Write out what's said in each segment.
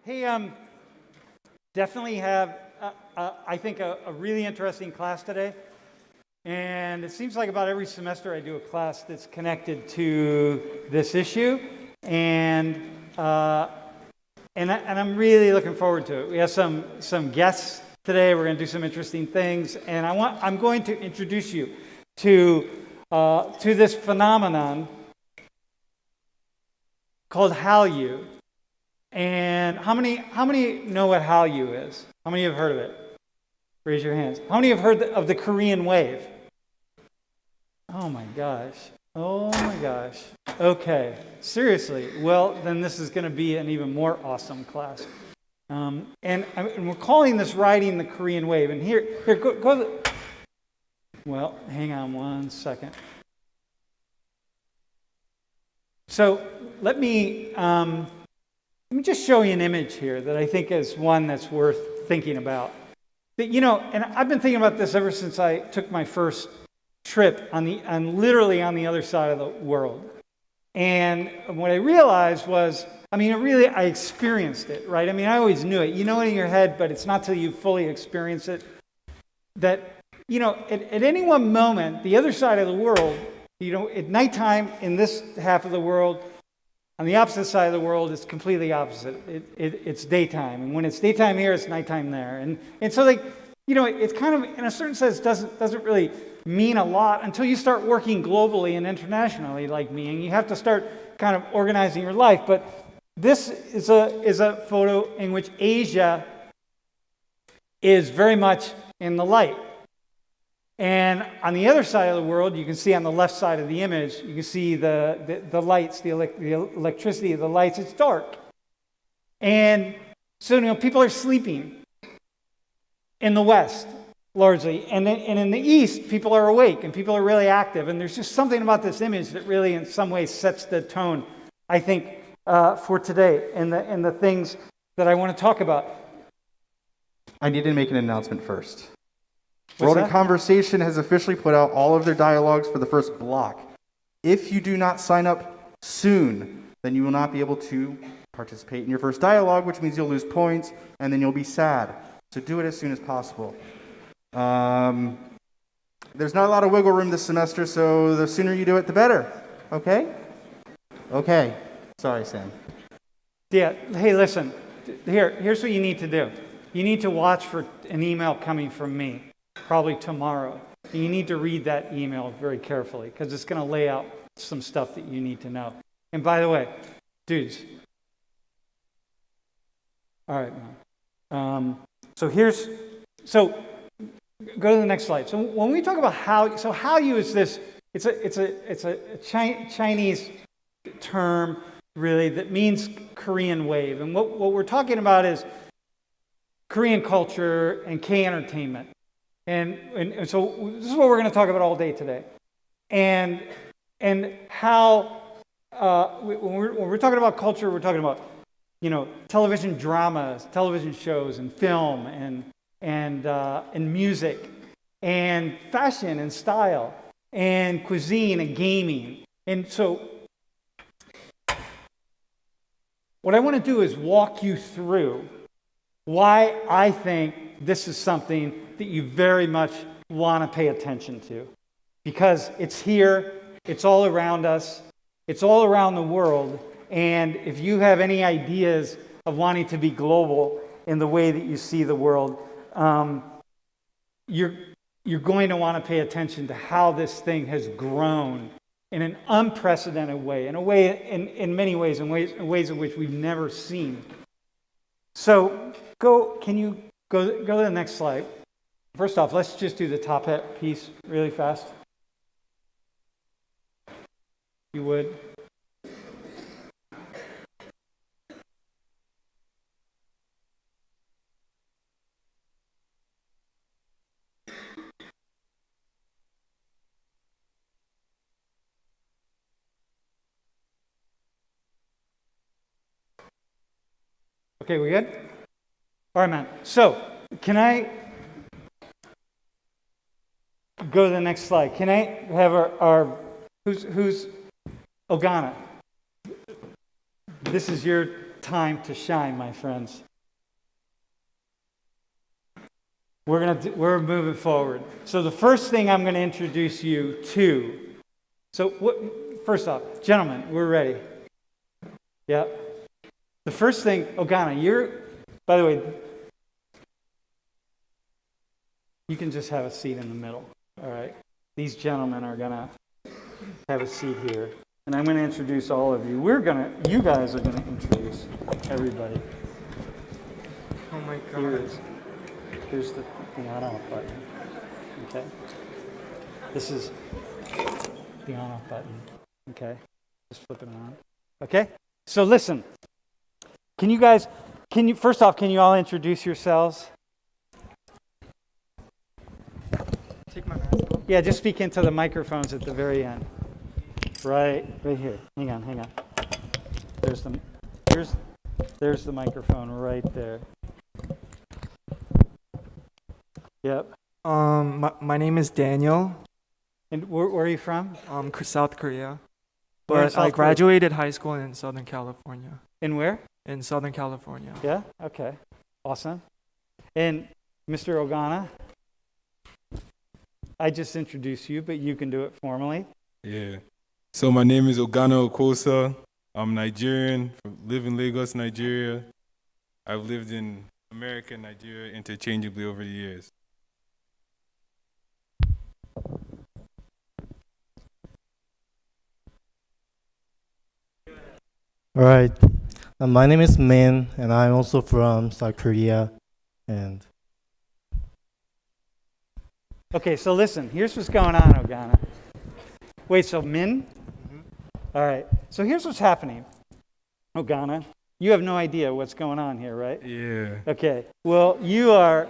Hey, definitely have, I think, a really interesting class today. And it seems like about every semester I do a class that's connected to this issue. And I'm really looking forward to it. We have some guests today. We're going to do some interesting things. And I'm going to introduce you to this phenomenon called Hallyu. And how many know what Hallyu is? How many have heard of it? Raise your hands. How many have heard of the Korean wave? Oh my gosh. Okay, seriously. Well, then this is going to be an even more awesome class. And we're calling this riding the Korean wave. And here, go. Well, hang on one second. So let me just show you an image here that I think is one that's worth thinking about. And I've been thinking about this ever since I took my first trip literally on the other side of the world. And what I realized was, I experienced it, right? I always knew it. You know it in your head, but it's not till you fully experience it. That, at any one moment, the other side of the world, at nighttime in this half of the world, on the opposite side of the world, it's completely opposite. It's daytime. And when it's daytime here, it's nighttime there. And so, it's kind of, in a certain sense, doesn't really mean a lot until you start working globally and internationally like me. And you have to start kind of organizing your life. But this is a photo in which Asia is very much in the light. And on the other side of the world, you can see on the left side of the image, you can see the lights, the electricity of the lights. It's dark. And so, people are sleeping in the West, largely. And in the East, people are awake and people are really active. And there's just something about this image that really, in some ways, sets the tone, I think, for today and the things that I want to talk about. I need to make an announcement first. World in Conversation has officially put out all of their dialogues for the first block. If you do not sign up soon, then you will not be able to participate in your first dialogue, which means you'll lose points, and then you'll be sad. So do it as soon as possible. There's not a lot of wiggle room this semester, so the sooner you do it, the better. Okay? Okay. Sorry, Sam. Yeah. Hey, listen. Here's what you need to do. You need to watch for an email coming from me. Probably tomorrow. And you need to read that email very carefully because it's going to lay out some stuff that you need to know. And by the way, dudes. All right, man. So go to the next slide. So when we talk about Hallyu is this. It's a Chinese term really that means Korean wave, and what we're talking about is Korean culture and K entertainment. And so this is what we're going to talk about all day today. And how, when we're talking about culture, we're talking about, television dramas, television shows, and film, and music, and fashion, and style, and cuisine, and gaming. And so what I want to do is walk you through why I think this is something that you very much want to pay attention to. Because it's here, it's all around us, it's all around the world, and if you have any ideas of wanting to be global in the way that you see the world, you're going to want to pay attention to how this thing has grown in an unprecedented way, in many ways, in ways in which we've never seen. So can you go to the next slide? First off, let's just do the top hat piece really fast. You would. Okay, we good? All right, man. So, can I go to the next slide? Can I have our who's Ogana? This is your time to shine, my friends. We're moving forward. So the first thing I'm going to introduce you to. First off, gentlemen, we're ready. Yeah. The first thing, Ogana, by the way, you can just have a seat in the middle. All right. These gentlemen are going to have a seat here. And I'm going to introduce all of you. You guys are going to introduce everybody. Oh my God. Here's the on-off button. Okay. This is the on-off button. Okay. Just flip it on. Okay. So listen. First off, can you all introduce yourselves? Take my mask off. Yeah, just speak into the microphones at the very end. Right here. Hang on. There's the microphone right there. Yep. My name is Daniel. And where are you from? South Korea. Where in But South I Korea? graduated high school in Southern California. In where? In Southern California. Yeah? Okay. Awesome. And Mr. Ogana, I just introduced you, but you can do it formally. Yeah. So my name is Ogana Okosa. I'm Nigerian, live in Lagos, Nigeria. I've lived in America and Nigeria interchangeably over the years. All right. My name is Min, and I'm also from South Korea. And Okay, so listen, here's what's going on, Ogana. Wait, so Min? All right, so here's what's happening. Ogana, you have no idea what's going on here, right? Yeah. Okay, well, you are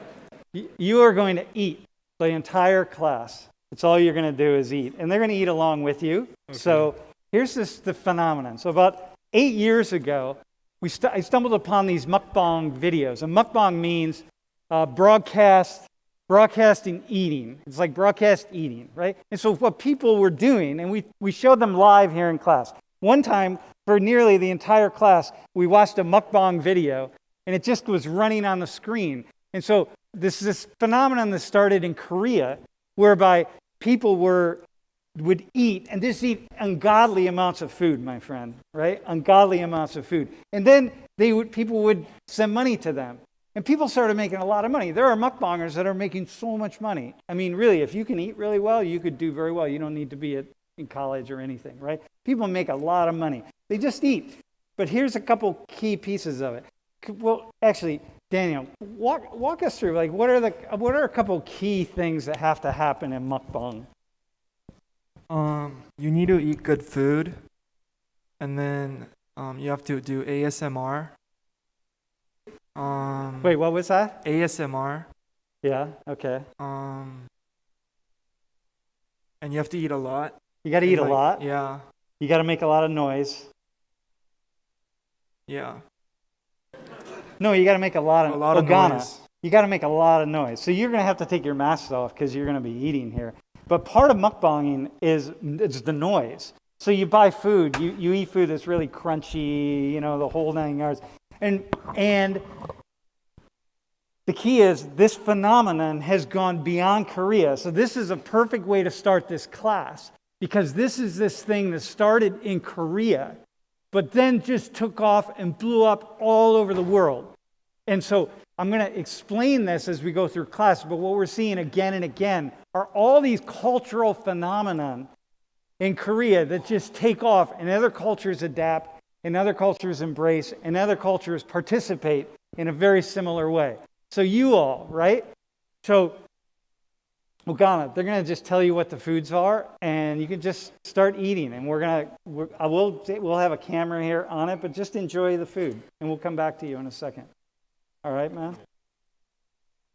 going to eat the entire class. It's all you're going to do is eat, and they're going to eat along with you. Okay. So here's the phenomenon. So about 8 years ago, I stumbled upon these mukbang videos. And mukbang means broadcasting eating. It's like broadcast eating, right? And so what people were doing, and we showed them live here in class. One time, for nearly the entire class, we watched a mukbang video, and it just was running on the screen. And so this phenomenon that started in Korea, whereby people would eat, and just eat ungodly amounts of food, my friend, right? Ungodly amounts of food. And then people would send money to them. And people started making a lot of money. There are mukbangers that are making so much money. I mean, really, if you can eat really well, you could do very well. You don't need to be in college or anything, right? People make a lot of money. They just eat. But here's a couple key pieces of it. Well, actually, Daniel, walk us through, like, what are a couple key things that have to happen in mukbang? You need to eat good food, and then you have to do ASMR. Wait, what was that? ASMR. Yeah, okay. And you have to eat a lot. You got to eat a Like, lot. Yeah. You got to make a lot of noise. Yeah. No, you got to make a lot of Ogana. noise. You got to make a lot of noise. So you're going to have to take your masks off because you're going to be eating here. But part of mukbanging is the noise. So you buy food, you eat food that's really crunchy, the whole 9 yards. And the key is this phenomenon has gone beyond Korea. So this is a perfect way to start this class, because this is this thing that started in Korea, but then just took off and blew up all over the world. And so I'm going to explain this as we go through class, but what we're seeing again and again are all these cultural phenomenon in Korea that just take off, and other cultures adapt, and other cultures embrace, and other cultures participate in a very similar way. So you all, right? So, Ogana, they're going to just tell you what the foods are, and you can just start eating. And we'll have a camera here on it, but just enjoy the food, and we'll come back to you in a second. All right, man?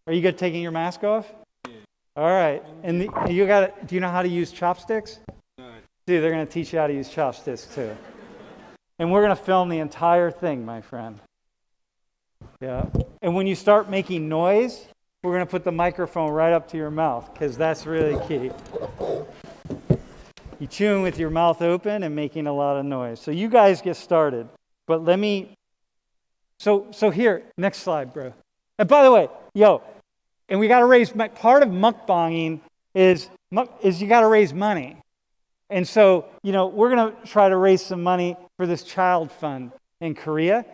Are you good taking your mask off? Yeah. All right. And do you know how to use chopsticks? No. Dude, they're going to teach you how to use chopsticks too. And we're going to film the entire thing, my friend. Yeah. And when you start making noise, we're going to put the microphone right up to your mouth, because that's really key. You're chewing with your mouth open and making a lot of noise. So you guys get started. But let me So here, next slide, bro. And by the way, and we got to raise, part of mukbanging is you got to raise money. And so, we're going to try to raise some money for this child fund in Korea.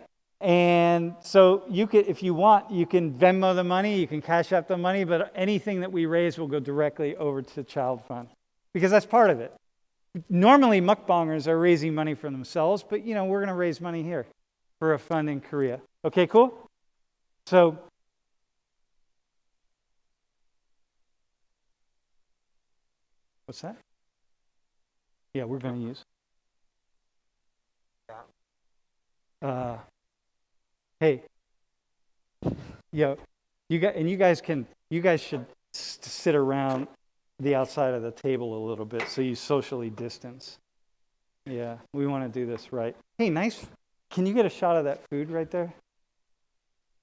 And so you could, if you want, you can Venmo the money, you can Cash App the money, but anything that we raise will go directly over to the child fund because that's part of it. Normally, mukbangers are raising money for themselves, but we're going to raise money here for a fund in Korea. Okay, cool? So, what's that? Yeah, we're going to use. Hey, you guys should sit around the outside of the table a little bit so you socially distance. Yeah, we want to do this right. Hey, nice. Can you get a shot of that food right there?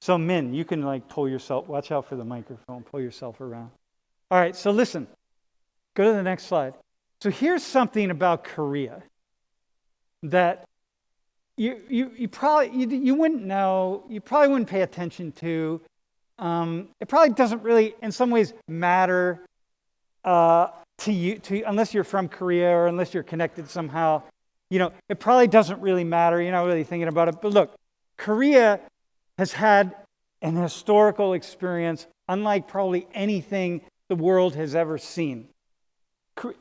So Min, you can pull yourself, watch out for the microphone, pull yourself around. All right, so listen, go to the next slide. So here's something about Korea that you probably wouldn't know, you probably wouldn't pay attention to. It probably doesn't really, in some ways, matter to you, unless you're from Korea or unless you're connected somehow. It probably doesn't really matter. You're not really thinking about it. But look, Korea has had an historical experience unlike probably anything the world has ever seen.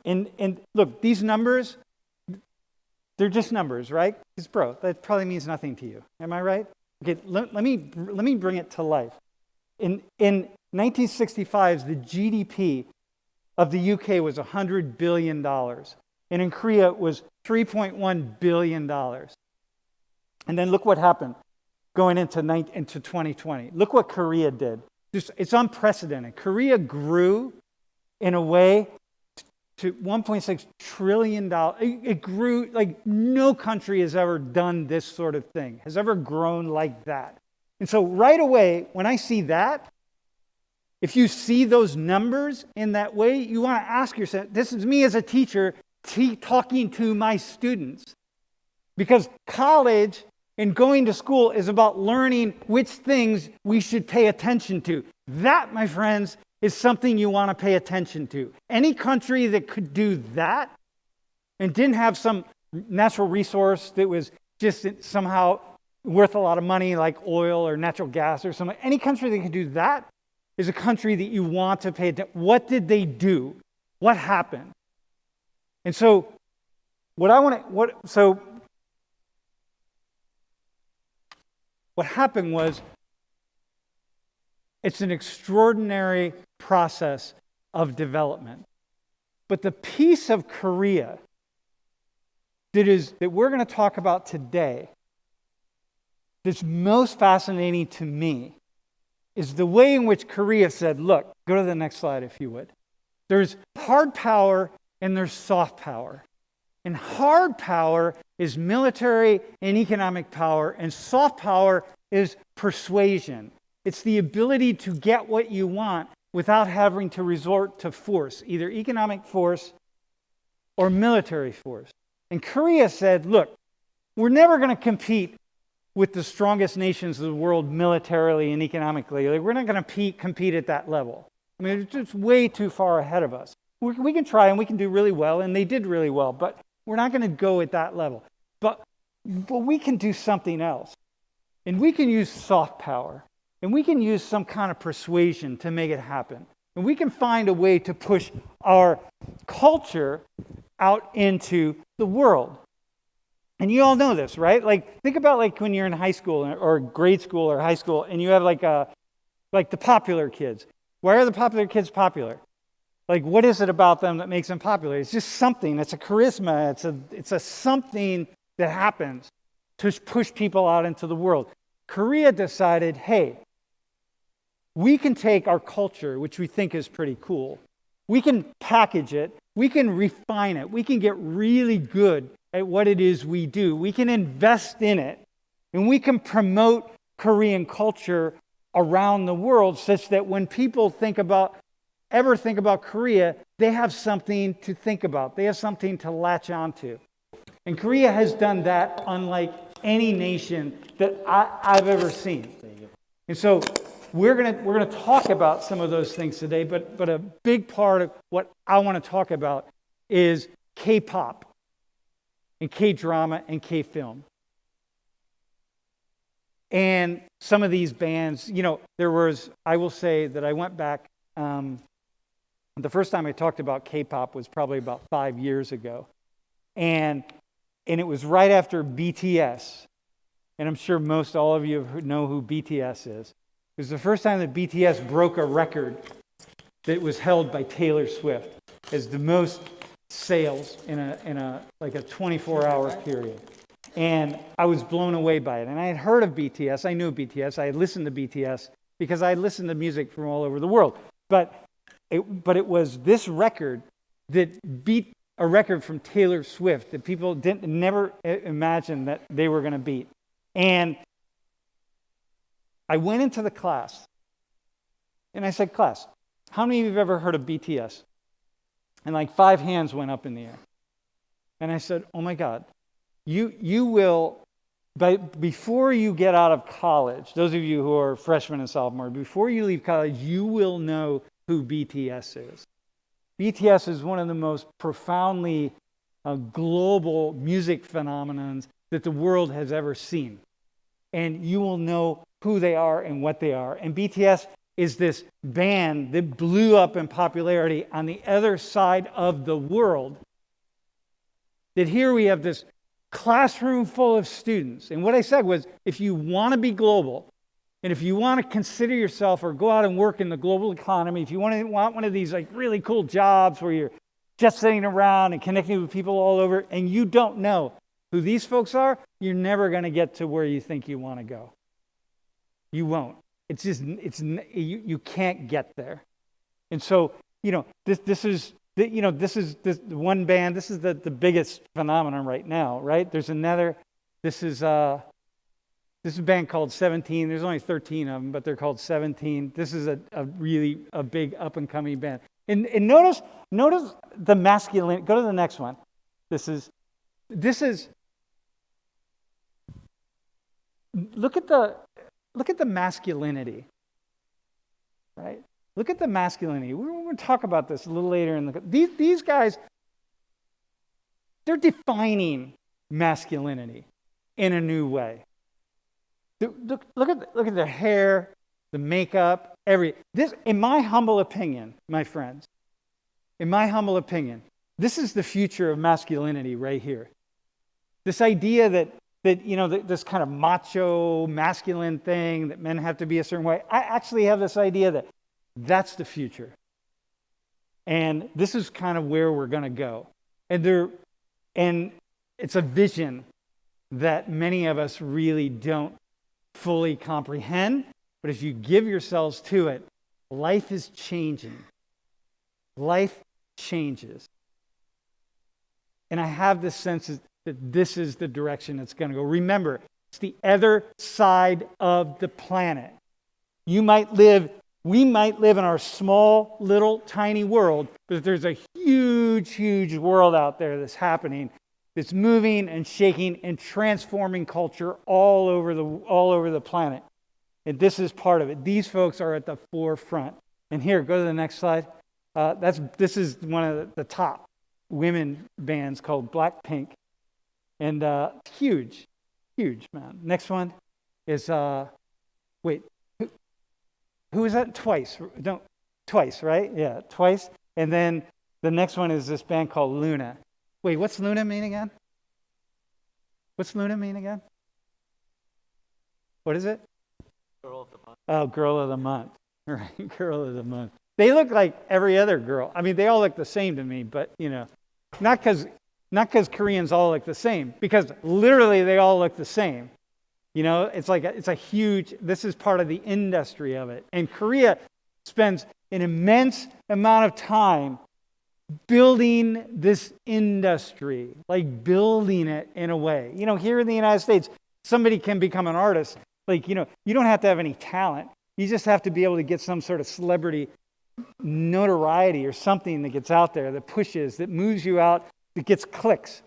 And look, these numbers, they're just numbers, right? Because, bro, that probably means nothing to you. Am I right? Okay, let me bring it to life. In 1965, the GDP of the UK was $100 billion. And in Korea, it was $3.1 billion. And then look what happened going into 2020. Look what Korea did. It's unprecedented. Korea grew in a way to $1.6 trillion. It grew like no country has ever done this sort of thing, has ever grown like that. And so right away, when I see that, if you see those numbers in that way, you want to ask yourself, this is me as a teacher talking to my students. Because college and going to school is about learning which things we should pay attention to. That, my friends, is something you want to pay attention to. Any country that could do that and didn't have some natural resource that was just somehow worth a lot of money, like oil or natural gas or something, any country that could do that is a country that you want to pay attention. What did they do? What happened? And so, what happened was, it's an extraordinary process of development. But the piece of Korea that we're going to talk about today, that's most fascinating to me, is the way in which Korea said, look, go to the next slide if you would. There's hard power and there's soft power. And hard power is military and economic power, and soft power is persuasion. It's the ability to get what you want without having to resort to force, either economic force or military force. And Korea said, look, we're never going to compete with the strongest nations of the world militarily and economically. We're not going to compete at that level. I mean, it's just way too far ahead of us. We can try and we can do really well, and they did really well, but we're not going to go at that level. But we can do something else. And we can use soft power. And we can use some kind of persuasion to make it happen. And we can find a way to push our culture out into the world. And you all know this, right? Think about when you're in high school or grade school or high school, and you have the popular kids. Why are the popular kids popular? What is it about them that makes them popular? It's just something. It's a charisma. It's a something that happens to push people out into the world. Korea decided, hey, we can take our culture, which we think is pretty cool. We can package it. We can refine it. We can get really good at what it is we do. We can invest in it. And we can promote Korean culture around the world such that when people ever think about Korea, they have something to think about. They have something to latch onto. And Korea has done that unlike any nation that I've ever seen. And so we're gonna talk about some of those things today, but a big part of what I want to talk about is K-pop and K-drama and K-film. And some of these bands, I will say that I went back, the first time I talked about K-pop was probably about 5 years ago. And it was right after BTS. And I'm sure most all of you know who BTS is. It was the first time that BTS broke a record that was held by Taylor Swift as the most sales in a 24-hour period. And I was blown away by it. And I had heard of BTS. I knew BTS. I had listened to BTS because I had listened to music from all over the world. But it was this record that beat a record from Taylor Swift that people never imagined that they were going to beat. And I went into the class and I said, class, how many of you have ever heard of BTS? And like 5 hands went up in the air. And I said, oh my God, you will, but before you get out of college, those of you who are freshmen and sophomore, before you leave college, you will know who BTS is. BTS is one of the most profoundly global music phenomenons that the world has ever seen. And you will know who they are and what they are. And BTS is this band that blew up in popularity on the other side of the world. That here we have this classroom full of students. And what I said was, if you want to be global, and if you want to consider yourself or go out and work in the global economy, if you want one of these like really cool jobs where you're just sitting around and connecting with people all over, and you don't know who these folks are, you're never going to get to where you think you want to go. You won't. You can't get there. And so, this is the one band. This is the biggest phenomenon right now, right? There's another. This is a band called 17. There's only 13 of them, but they're called 17. This is a really big up and coming band. And notice the masculine. Go to the next one. This is. Look at the masculinity, right? Look at the masculinity. We're going to talk about this a little later. These guys, they're defining masculinity in a new way. Look at their hair, the makeup, this. In my humble opinion, my friends, this is the future of masculinity right here. This idea that this kind of macho, masculine thing that men have to be a certain way. I actually have this idea that that's the future. And this is kind of where we're going to go. And it's a vision that many of us really don't fully comprehend. But if you give yourselves to it, life is changing. Life changes. And I have this sense that this is the direction it's going to go. Remember, it's the other side of the planet. We might live in our small, little, tiny world, but there's a huge, huge world out there that's happening, that's moving and shaking and transforming culture all over the planet. And this is part of it. These folks are at the forefront. And here, go to the next slide. This is one of the top women bands called Blackpink. And huge, man. Next one is, who is that? Twice. No, Twice, right? Yeah, Twice. And then the next one is this band called Luna. Wait, what's Luna mean again? What's Luna mean again? What is it? Girl of the month. Oh, Girl of the Month. Right, Girl of the Month. They look like every other girl. I mean, they all look the same to me, but, not because Koreans all look the same, because literally they all look the same. It's a huge, this is part of the industry of it. And Korea spends an immense amount of time building this industry, like building it in a way. Here in the United States, somebody can become an artist. You don't have to have any talent. You just have to be able to get some sort of celebrity notoriety or something that gets out there, that pushes, that moves you out, that gets clicks.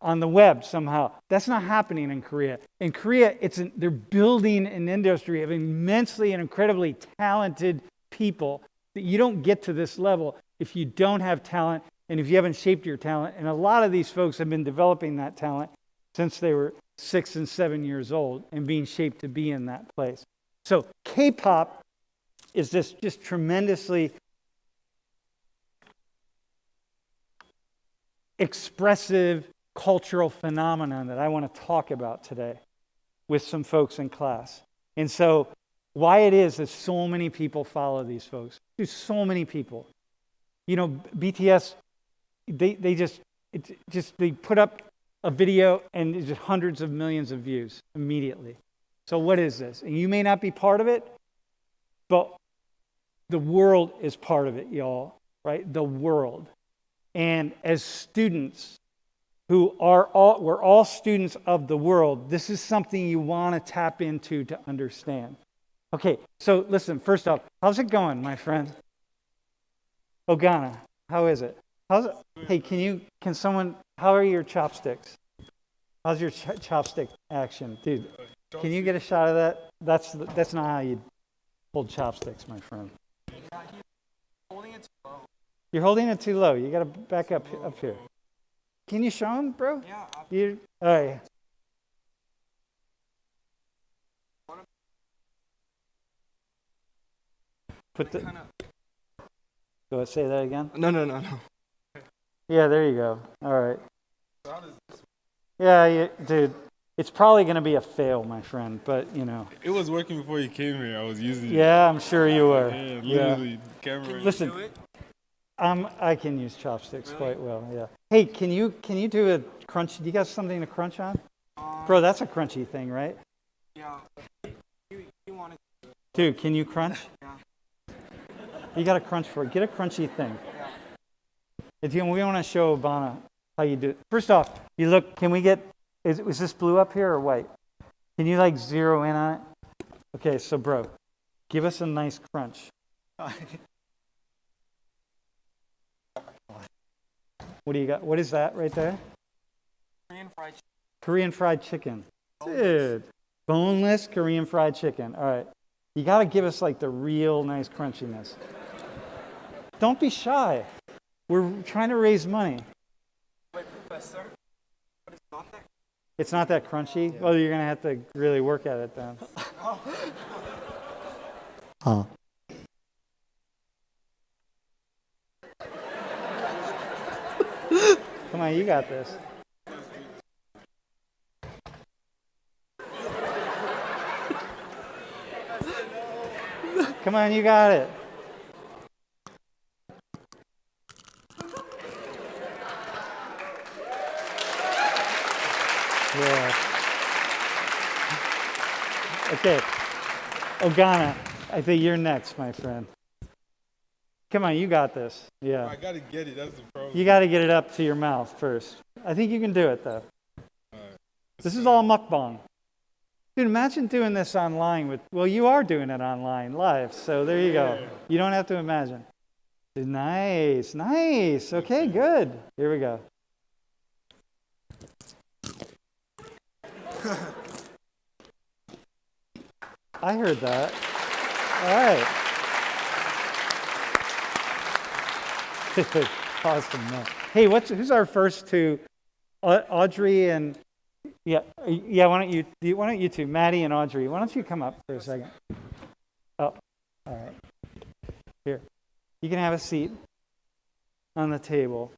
on the web somehow. That's not happening in Korea. In Korea, they're building an industry of immensely and incredibly talented people that you don't get to this level if you don't have talent and if you haven't shaped your talent. And a lot of these folks have been developing that talent since they were 6 and 7 years old and being shaped to be in that place. So K-pop is this just tremendously expressive cultural phenomenon that I want to talk about today with some folks in class. And so why it is that so many people follow these folks. There's so many people. You know, BTS, they put up a video and it's just hundreds of millions of views immediately. So what is this? And you may not be part of it, but the world is part of it, y'all, right? The world. And as students we're all students of the world, this is something you want to tap into to understand. Okay, so listen, first off, how's it going, my friend? Ogana, how is it? Hey, how are your chopsticks? How's your chopstick action? Dude, can you get a shot of that? That's not how you hold chopsticks, my friend. You're holding it too low. You got to back up here. Can you show him, bro? Yeah. All right. Go ahead, say that again. No. Yeah, there you go. All right. Yeah, dude. It's probably going to be a fail, my friend, but you know. It was working before you came here. I was using it. Yeah, I'm sure you were. Yeah, literally, camera. Listen. I can use chopsticks quite well, yeah. Hey, can you do a crunch? Do you got something to crunch on? Bro, that's a crunchy thing, right? Yeah. You want it? Dude, can you crunch? Yeah. You got to crunch for it. Get a crunchy thing. We want to show Obama how you do it. First off, you look, can we get, is this blue up here or white? Can you like zero in on it? Okay, so bro, give us a nice crunch. What do you got? What is that right there? Korean fried chicken. Dude. Boneless Korean fried chicken. All right. You got to give us like the real nice crunchiness. Don't be shy. We're trying to raise money. Wait, Professor, but it's not that. It's not that crunchy? Yeah. Well, you're going to have to really work at it then. Come on, you got this. Come on, you got it. Yeah. Okay. Ogana, I think you're next, my friend. Come on, you got this. Yeah. I gotta get it. That's the problem. You got to get it up to your mouth first. I think you can do it, though. This is all mukbang. Dude, imagine doing this online well, you are doing it online, live. So there you go. You don't have to imagine. Dude, nice. Okay, good. Here we go. I heard that. All right. Awesome, man. Hey, who's our first two? Audrey and why don't you two, Maddie and Audrey, why don't you come up for a second? Oh, all right. Here, you can have a seat on the table.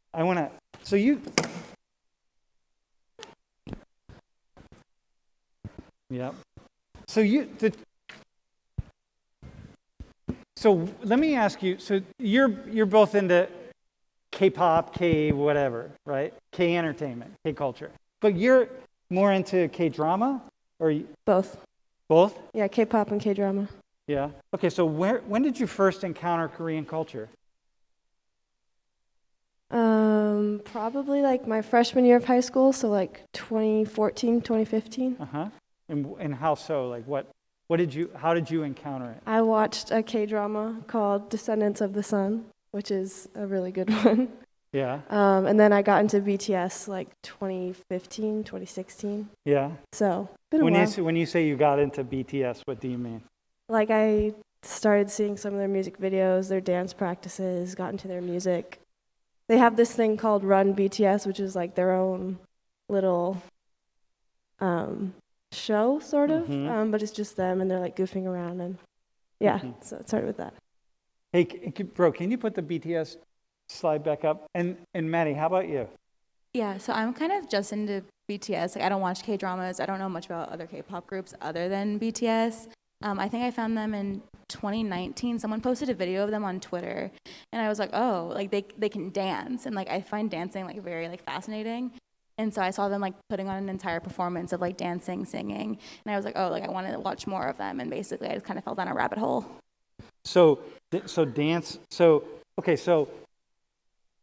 Yep. So let me ask you. So you're both into K-pop, K whatever, right? K entertainment, K culture. But you're more into K-drama, or both? Both? Yeah, K-pop and K-drama. Yeah. Okay. So when did you first encounter Korean culture? Probably like my freshman year of high school, so like 2014, 2015. And how so? Like how did you encounter it? I watched a K-drama called Descendants of the Sun, which is a really good one. Yeah. And then I got into BTS like 2015, 2016. Yeah. So, been a while. When you say you got into BTS, what do you mean? Like I started seeing some of their music videos, their dance practices, got into their music. They have this thing called Run BTS, which is like their own little show, sort of. But it's just them, and they're like goofing around, and yeah. So it started with that. Hey, bro, can you put the BTS slide back up? And Maddie, how about you? Yeah, so I'm kind of just into BTS. Like, I don't watch K-dramas. I don't know much about other K-pop groups other than BTS. I think I found them in 2019. Someone posted a video of them on Twitter, and I was like, oh, like they can dance, and like I find dancing like very like fascinating. And so I saw them like putting on an entire performance of like dancing, singing, and I was like, oh, like I want to watch more of them. And basically, I just kind of fell down a rabbit hole. So dance. So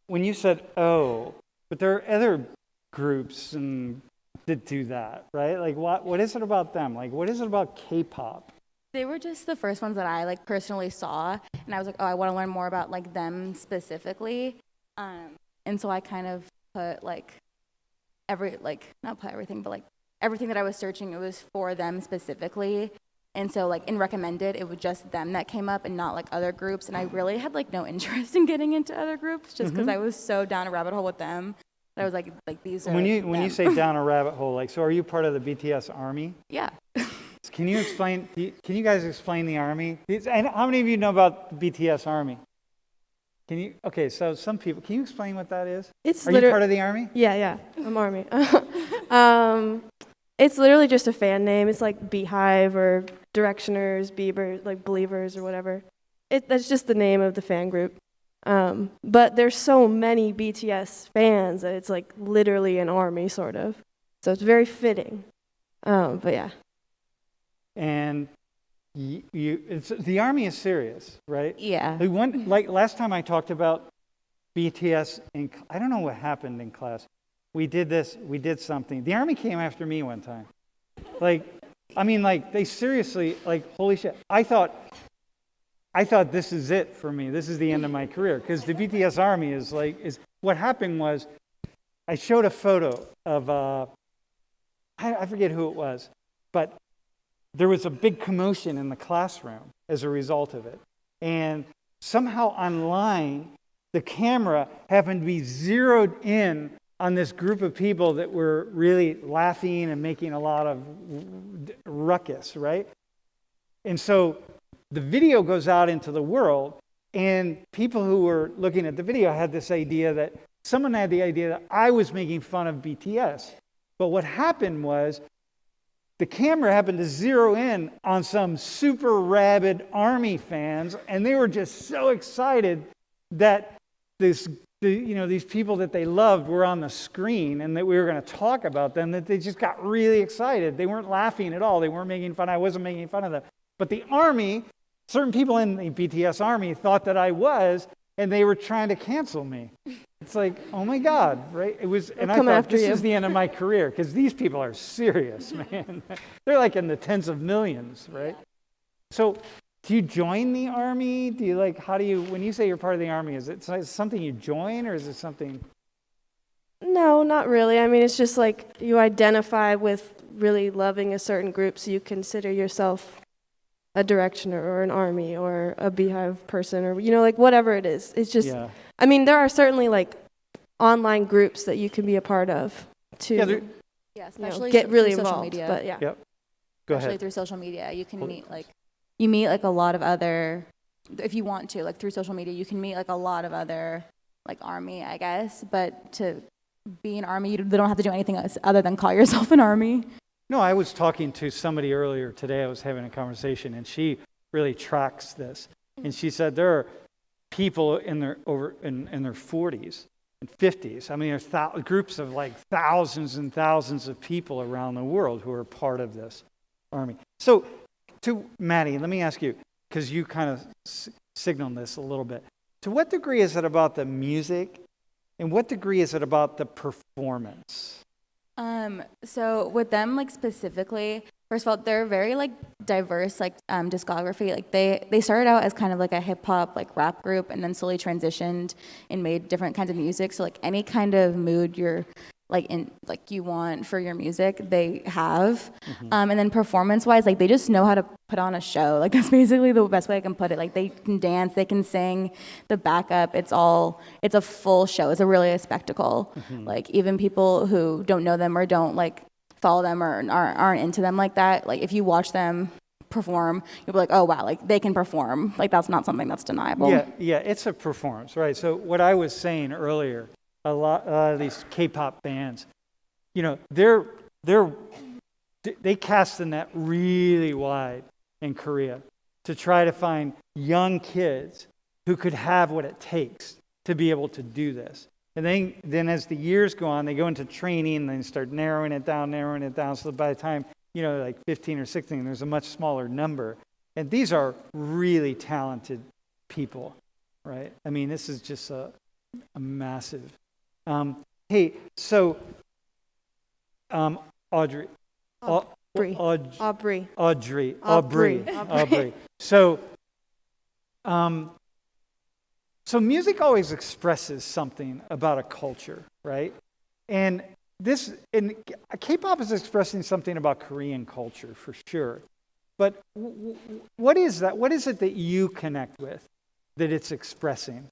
when you said but there are other groups and that do that, right? Like what is it about them? Like what is it about K-pop? They were just the first ones that I like personally saw, and I was like, oh, I want to learn more about like them specifically. And so I kind of put like not put everything, but like everything that I was searching, it was for them specifically. And so like in recommended, it was just them that came up and not like other groups. And I really had like no interest in getting into other groups just because I was so down a rabbit hole with them. That I was like these are When you them. say down a rabbit hole, like, so are you part of the BTS army? Yeah. Can you guys explain the army? And how many of you know about the BTS army? Okay, so some people, can you explain what that is? Are you part of the army? Yeah, I'm Army. It's literally just a fan name. It's like Beehive or Directioners, Bieber, like Believers or whatever. That's just the name of the fan group. But there's so many BTS fans that it's like literally an army, sort of. So it's very fitting. But yeah. And the army is serious, right? Yeah. Like last time I talked about BTS, I don't know what happened in class. We did something. The army came after me one time. They seriously, like, holy shit. I thought this is it for me. This is the end of my career. Because the BTS army is what happened was, I showed a photo of, I forget who it was, but there was a big commotion in the classroom as a result of it. And somehow online, the camera happened to be zeroed in on this group of people that were really laughing and making a lot of ruckus, right? And so the video goes out into the world, and people who were looking at the video had this idea that someone had the idea that I was making fun of BTS. But what happened was the camera happened to zero in on some super rabid army fans, and they were just so excited that these people that they loved were on the screen and that we were going to talk about them, that they just got really excited. They weren't laughing at all. They weren't making fun. I wasn't making fun of them. But the army, certain people in the BTS army thought that I was, and they were trying to cancel me. It's like, oh my God, right? It was, and I thought this is the end of my career because these people are serious, man. They're like in the tens of millions, right? So, do you join the army? When you say you're part of the army, is it something you join or is it something? No, not really. I mean, it's just like you identify with really loving a certain group, so you consider yourself a Directioner or an army or a Beehive person or, like whatever it is. It's just, yeah. I mean, there are certainly like online groups that you can be a part of to especially get really through social involved. Media. But yeah. Yep. Go especially ahead. Through social media, you can meet a lot of other, if you want to, like through social media, you can meet like a lot of other like army, I guess. But to be an army, you don't have to do anything else other than call yourself an army. No, I was talking to somebody earlier today. I was having a conversation, and she really tracks this. And she said there are people in their 40s and 50s. I mean, there's groups of like thousands and thousands of people around the world who are part of this army. So, to Maddie, let me ask you, because you kind of signaled this a little bit. To what degree is it about the music, and what degree is it about the performance? So with them, like specifically, First of all, they're very like diverse, like discography. Like they started out as kind of like a hip hop like rap group, and then slowly transitioned and made different kinds of music. So like any kind of mood you're like in like you want for your music, they have. And then performance wise, like they just know how to put on a show. Like that's basically the best way I can put it. Like they can dance, they can sing, the backup. It's a full show. It's really a spectacle. Like even people who don't know them or don't like follow them or aren't into them like that, like if you watch them perform, you'll be like, oh wow, like they can perform. Like that's not something that's deniable. Yeah, it's a performance, right? So what I was saying earlier, a lot of these K-pop bands, you know, they cast the net really wide in Korea to try to find young kids who could have what it takes to be able to do this. And then as the years go on, they go into training and then start narrowing it down. So by the time, you know, like 15 or 16, there's a much smaller number. And these are really talented people, right? I mean, this is just a massive. Hey, so Audrey. Aubrey. So music always expresses something about a culture, right? And K-pop is expressing something about Korean culture for sure. But what is that? What is it that you connect with that it's expressing?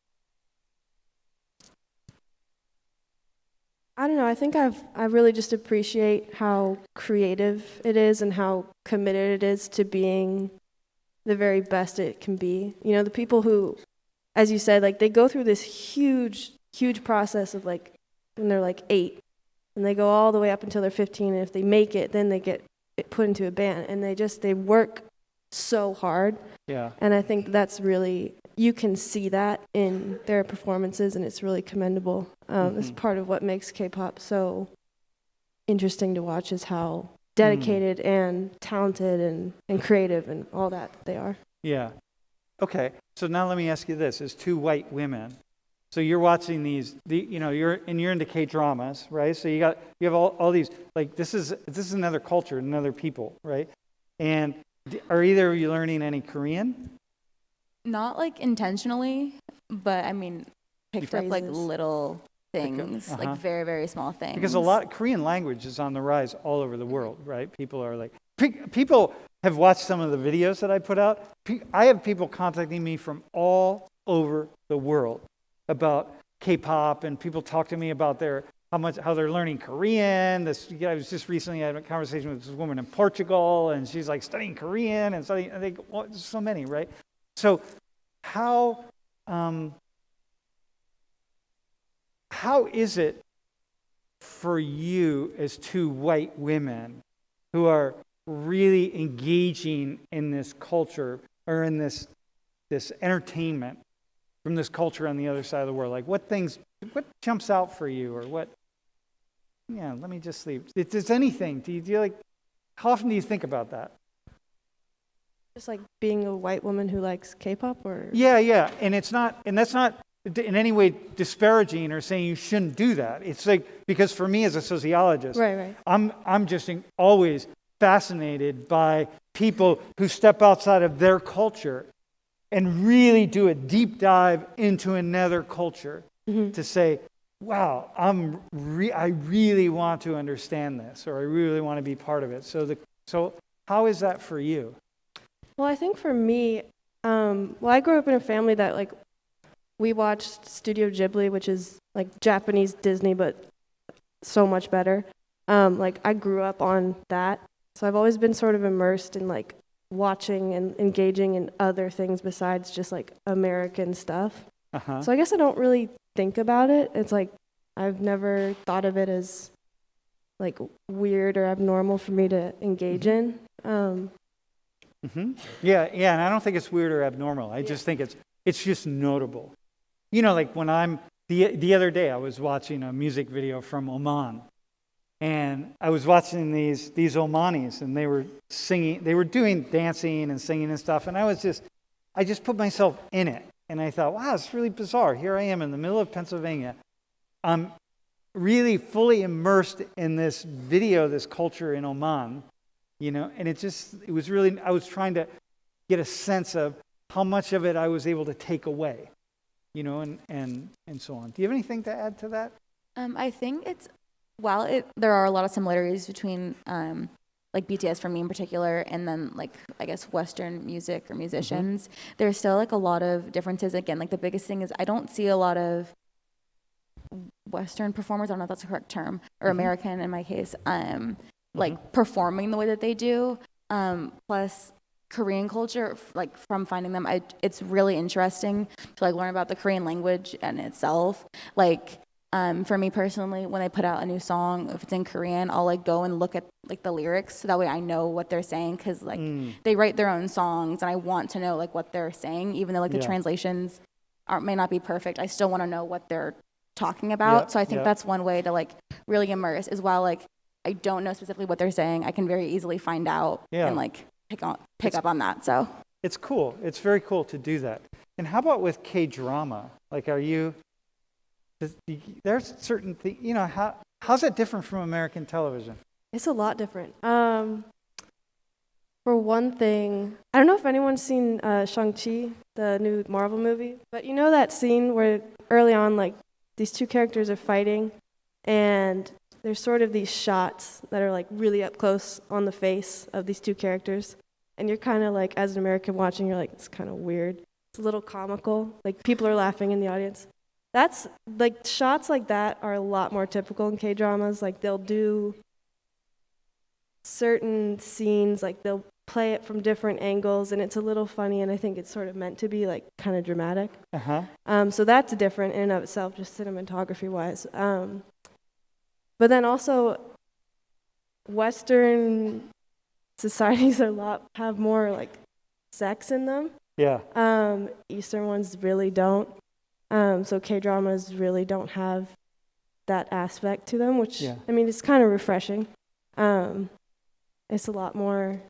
I don't know. I think I really just appreciate how creative it is and how committed it is to being the very best it can be. You know, the people who, as you said, like they go through this huge process of like when they're like 8, and they go all the way up until they're 15, and if they make it, then they get put into a band, and they work so hard. Yeah. And I think that's really, you can see that in their performances, and it's really commendable. It's part of what makes K-pop so interesting to watch, is how dedicated and talented and creative and all that they are. Yeah. Okay. So now let me ask you this: as two white women, so you're watching these, you're into K-dramas, right? So you have all these, like this is another culture, another people, right? And are either of you learning any Korean? Not like intentionally, but I mean, picked up like little things, like very, very small things. Because a lot of Korean language is on the rise all over the world, right? People are like, people have watched some of the videos that I put out. I have people contacting me from all over the world about K-pop, and people talk to me about how they're learning Korean. I was just recently had a conversation with this woman in Portugal, and she's like studying Korean and studying. And there's so many, right? So how is it for you as two white women who are really engaging in this culture or in this entertainment from this culture on the other side of the world? Like what jumps out for you, or what? Yeah, let me just leave. If there's anything, do you like? How often do you think about that? Just like being a white woman who likes K-pop, or Yeah, and that's not in any way disparaging or saying you shouldn't do that. It's like, because for me as a sociologist, right. I'm just always fascinated by people who step outside of their culture and really do a deep dive into another culture to say, wow, I really want to understand this, or I really want to be part of it. So how is that for you? Well, I think for me, I grew up in a family that like we watched Studio Ghibli, which is like Japanese Disney, but so much better. Like I grew up on that, so I've always been sort of immersed in like watching and engaging in other things besides just like American stuff. So I guess I don't really think about it. It's like I've never thought of it as like weird or abnormal for me to engage in. Yeah, and I don't think it's weird or abnormal. I just think it's just notable. You know, like when the other day I was watching a music video from Oman, and I was watching these Omanis, and they were singing, they were doing dancing and singing and stuff, and I just put myself in it, and I thought, wow, it's really bizarre. Here I am in the middle of Pennsylvania. I'm really fully immersed in this video, this culture in Oman, And it was really, I was trying to get a sense of how much of it I was able to take away, and so on. Do you have anything to add to that? I think there are a lot of similarities between like BTS for me in particular, and then like I guess Western music or musicians. There's still like a lot of differences. Again, like the biggest thing is I don't see a lot of Western performers. I don't know if that's the correct term, or American in my case. Like performing the way that they do. Plus Korean culture, like from finding them, it's really interesting to like learn about the Korean language in itself. Like for me personally, when they put out a new song, if it's in Korean, I'll like go and look at like the lyrics, so that way I know what they're saying, because like they write their own songs, and I want to know like what they're saying, even though like the translations may not be perfect. I still want to know what they're talking about. So I think that's one way to like really immerse, is while like I don't know specifically what they're saying, I can very easily find out and like pick up on that. So it's cool. It's very cool to do that. And how about with K-drama? Like, there's certain things, how's that different from American television? It's a lot different. For one thing, I don't know if anyone's seen Shang-Chi, the new Marvel movie, but you know that scene where early on, like, these two characters are fighting, and there's sort of these shots that are like really up close on the face of these two characters, and you're kind of like, as an American watching, you're like, it's kind of weird. It's a little comical. Like, people are laughing in the audience. That's like, shots like that are a lot more typical in K-dramas. Like, they'll do certain scenes, like they'll play it from different angles, and it's a little funny, and I think it's sort of meant to be like kind of dramatic. So that's different in and of itself, just cinematography wise. But then also, Western societies have more like sex in them. Eastern ones really don't. So K-dramas really don't have that aspect to them, which I mean, it's kind of refreshing. It's a lot more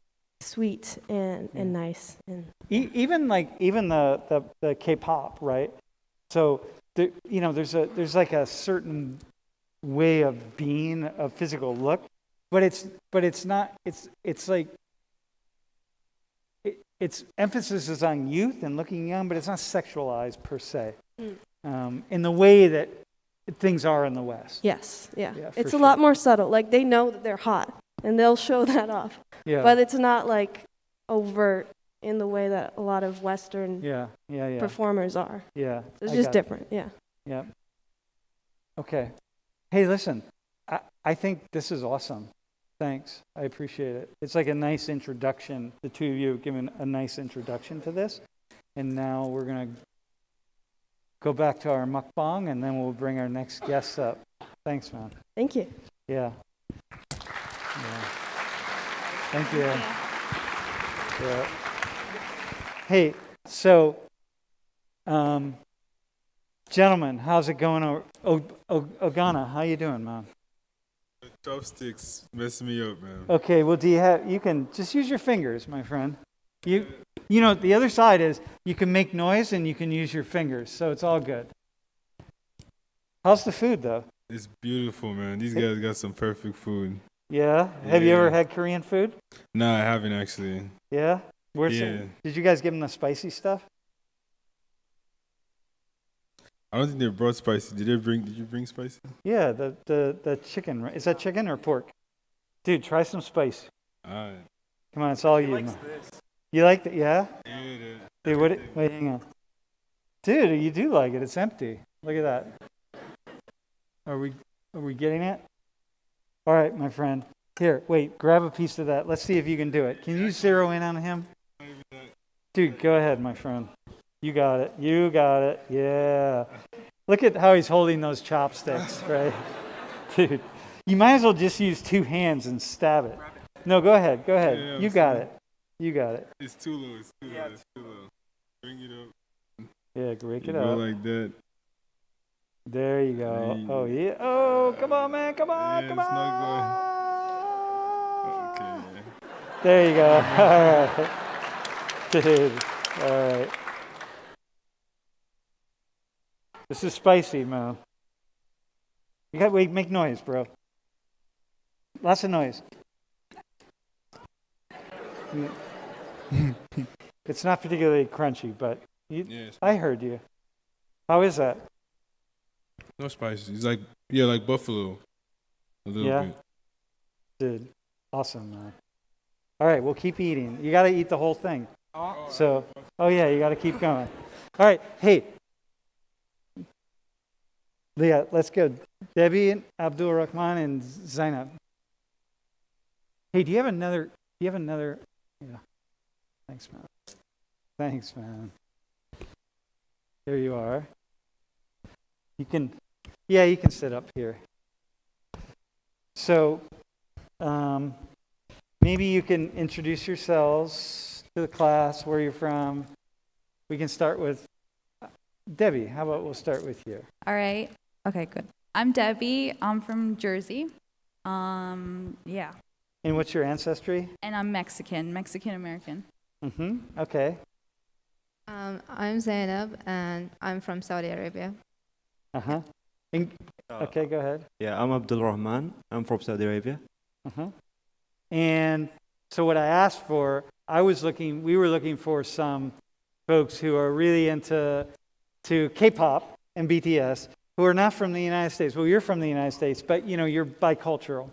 sweet and nice. And even the K-pop, right? So there's like a certain way of being, a physical look, but it's not. It's like its emphasis is on youth and looking young, but it's not sexualized per se, in the way that things are in the West. Yes, it's a lot more subtle. Like, they know that they're hot, and they'll show that off. But it's not like overt in the way that a lot of Western performers are. It's just different. Okay. Hey, listen, I think this is awesome. Thanks. I appreciate it. It's like a nice introduction. The two of you have given a nice introduction to this. And now we're going to go back to our mukbang, and then we'll bring our next guests up. Thanks, man. Thank you. Thank you. Hey, so, gentlemen, how's it going? Ogana, how you doing, man? The chopsticks messing me up, man. Okay, well, you can just use your fingers, my friend. The other side is you can make noise and you can use your fingers, so it's all good. How's the food, though? It's beautiful, man. These guys got some perfect food. Yeah? Have you ever had Korean food? No, I haven't actually. Yeah? Did you guys give them the spicy stuff? I don't think they brought spicy. Did you bring spicy? Yeah, the chicken. Is that chicken or pork? Dude, try some spice. Alright. Come on, it's all you. You like that? Yeah? Yeah. Dude, wait, hang on. Dude, you do like it. It's empty. Look at that. Are we getting it? All right, my friend. Here, wait, grab a piece of that. Let's see if you can do it. Can you zero in on him? Dude, go ahead, my friend. You got it. Yeah. Look at how he's holding those chopsticks, right? Dude, you might as well just use two hands and stab it. No, go ahead. Yeah, You got it. It's too low. It's too low. Bring it up. Yeah, break it Go up. like that. There you go. Hey. Oh, yeah. Oh, come on, man. Come on. It's not going. Okay. There you go. All right. Dude. All right. This is spicy, man. Make noise, bro. Lots of noise. It's not particularly crunchy, but Yes. I heard you. How is that? No spices. It's like like buffalo. A little Yeah? bit. Dude, awesome, man. All right, we'll keep eating. You got to eat the whole thing. So, oh yeah, you got to keep going. All right, hey, Leah, let's go. Debbie, Abdul Rahman, and Zainab. Hey, do you have another? Yeah. Thanks, man. Thanks, man. Here you are. You can sit up here. So, maybe you can introduce yourselves to the class, where you're from. We can start with Debbie. How about we'll start with you? All right. Okay, good. I'm Debbie. I'm from Jersey. Yeah. And what's your ancestry? And I'm Mexican American. Okay. I'm Zainab, and I'm from Saudi Arabia. Uh-huh. Okay, go ahead. Yeah, I'm Abdul Rahman. I'm from Saudi Arabia. Uh-huh. And so what I asked for, we were looking for some folks who are really into K-pop and BTS, who are not from the United States. Well, you're from the United States, but you're bicultural.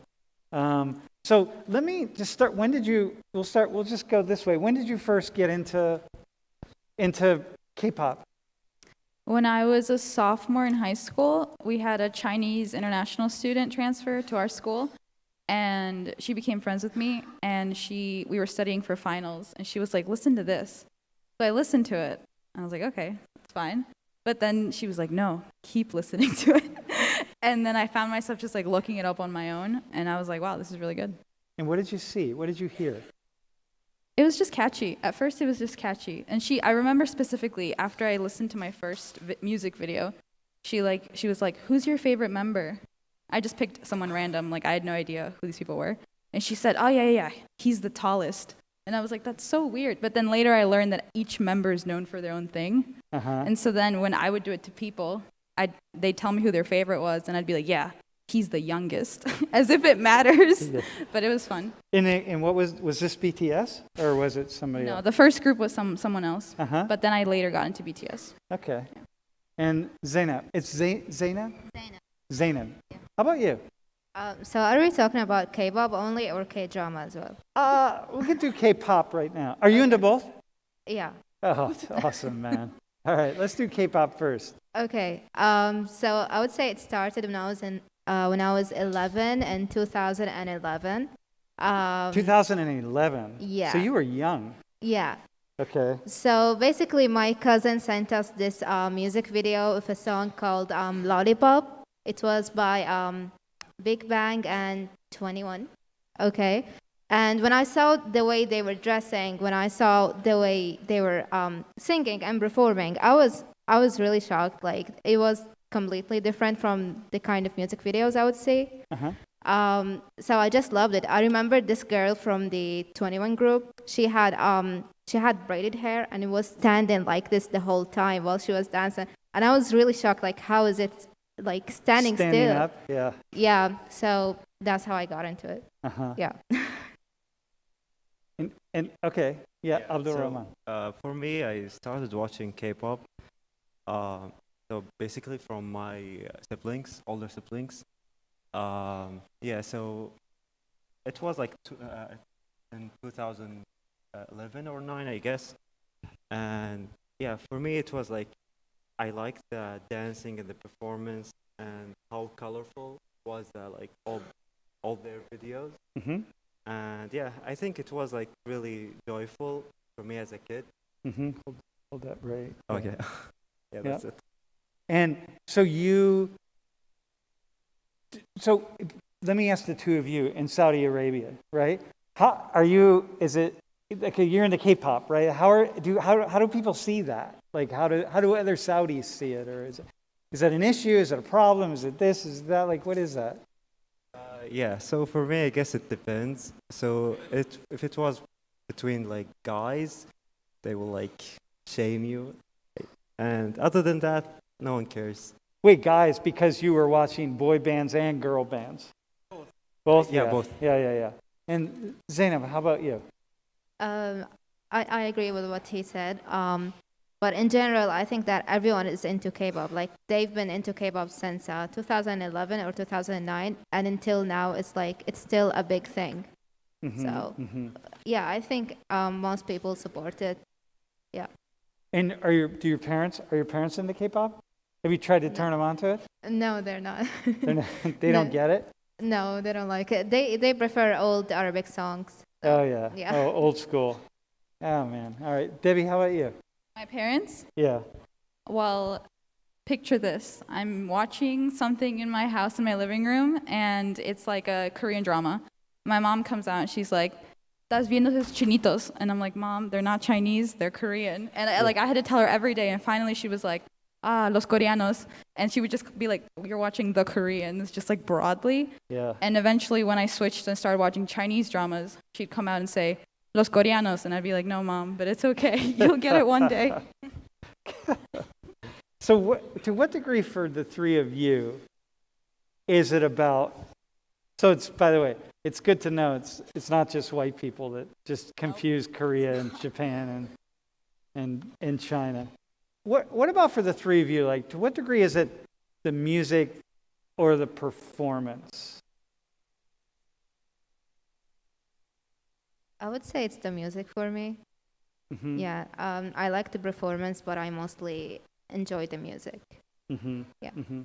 So let me just start. We'll just go this way. When did you first get into K-pop? When I was a sophomore in high school, we had a Chinese international student transfer to our school, and she became friends with me, and we were studying for finals, and she was like, listen to this. So I listened to it. I was like, okay, that's fine. But then she was like, no, keep listening to it. And then I found myself just like looking it up on my own, and I was like, wow, this is really good. And what did you see? What did you hear? It was just catchy. At first, it was just catchy. And I remember specifically, after I listened to my first music video, she was like, who's your favorite member? I just picked someone random, like I had no idea who these people were. And she said, oh yeah, he's the tallest. And I was like, that's so weird. But then later I learned that each member is known for their own thing. Uh-huh. And so then when I would do it to people, they'd tell me who their favorite was, and I'd be like, yeah, he's the youngest, as if it matters. But it was fun. And what was this BTS, or was it somebody else? No, the first group was someone else. Uh-huh. But then I later got into BTS. Okay. Yeah. And Zainab. It's Zainab? Zainab. Zainab. Yeah. How about you? So are we talking about K-pop only or K-drama as well? We could do K-pop right now. Are you into both? Yeah. Oh, it's awesome, man. All right, let's do K-pop first. Okay. So I would say it started when I was 11 in 2011. 2011. Yeah. So you were young. Yeah. Okay. So basically, my cousin sent us this music video of a song called Lollipop. It was by Big Bang and 21. Okay. And when I saw the way they were dressing, when I saw the way they were singing and performing, I was really shocked. Like, it was completely different from the kind of music videos I would see. Uh-huh. So I just loved it. I remember this girl from the 21 group. She had braided hair and it was standing like this the whole time while she was dancing. And I was really shocked. Like, how is it like standing still? Up, yeah. Yeah. So that's how I got into it. Uh-huh. Yeah. And okay, yeah, Abdul Rahman. For me, I started watching K-pop. So basically from my siblings, older siblings. Yeah, so it was like in 2011 or 9, I guess. And yeah, for me it was like I liked the dancing and the performance and how colorful was like all their videos. Mm-hmm. And yeah, I think it was like really joyful for me as a kid. Mm-hmm. Hold that right. Okay. Yeah, that's it. And so let me ask the two of you in Saudi Arabia, right? How are you? Is it okay? You're into K-pop, right? How do people see that? Like, how do other Saudis see it, or is that an issue? Is it a problem? Is it this? Is that like what is that? Yeah, so for me, I guess it depends. So if it was between like guys, they will like shame you, and other than that, no one cares. Wait, guys, because you were watching boy bands and girl bands. Both. Yeah, both. Yeah. And Zainab, how about you? Um, I agree with what he said. But in general, I think that everyone is into K-pop. Like they've been into K-pop since 2011 or 2009, and until now, it's still a big thing. So yeah, I think most people support it. Yeah. And are your parents into K-pop? Have you tried to turn them onto it? No, they're not. They don't get it? No, they don't like it. They prefer old Arabic songs. Oh, yeah. Yeah. Oh, old school. Oh, man. All right. Debbie, how about you? My parents? Yeah. Well, picture this. I'm watching something in my house in my living room, and it's like a Korean drama. My mom comes out, and she's like, "Estás viendo esos chinitos?" And I'm like, "Mom, they're not Chinese, they're Korean." And I had to tell her every day, and finally she was like, los coreanos. And she would just be like, "You're watching the Koreans," just like broadly. Yeah. And eventually when I switched and started watching Chinese dramas, she'd come out and say, "Los coreanos." And I'd be like, "No, Mom, but it's okay. You'll get it one day." So to what degree for the three of you is it about, so it's, by the way, it's good to know it's not just white people that just confuse Korea and Japan and China. What about for the three of you? Like, to what degree is it the music or the performance? I would say it's the music for me. Mm-hmm. Yeah, I like the performance, but I mostly enjoy the music. Mm-hmm. Yeah. Mm-hmm.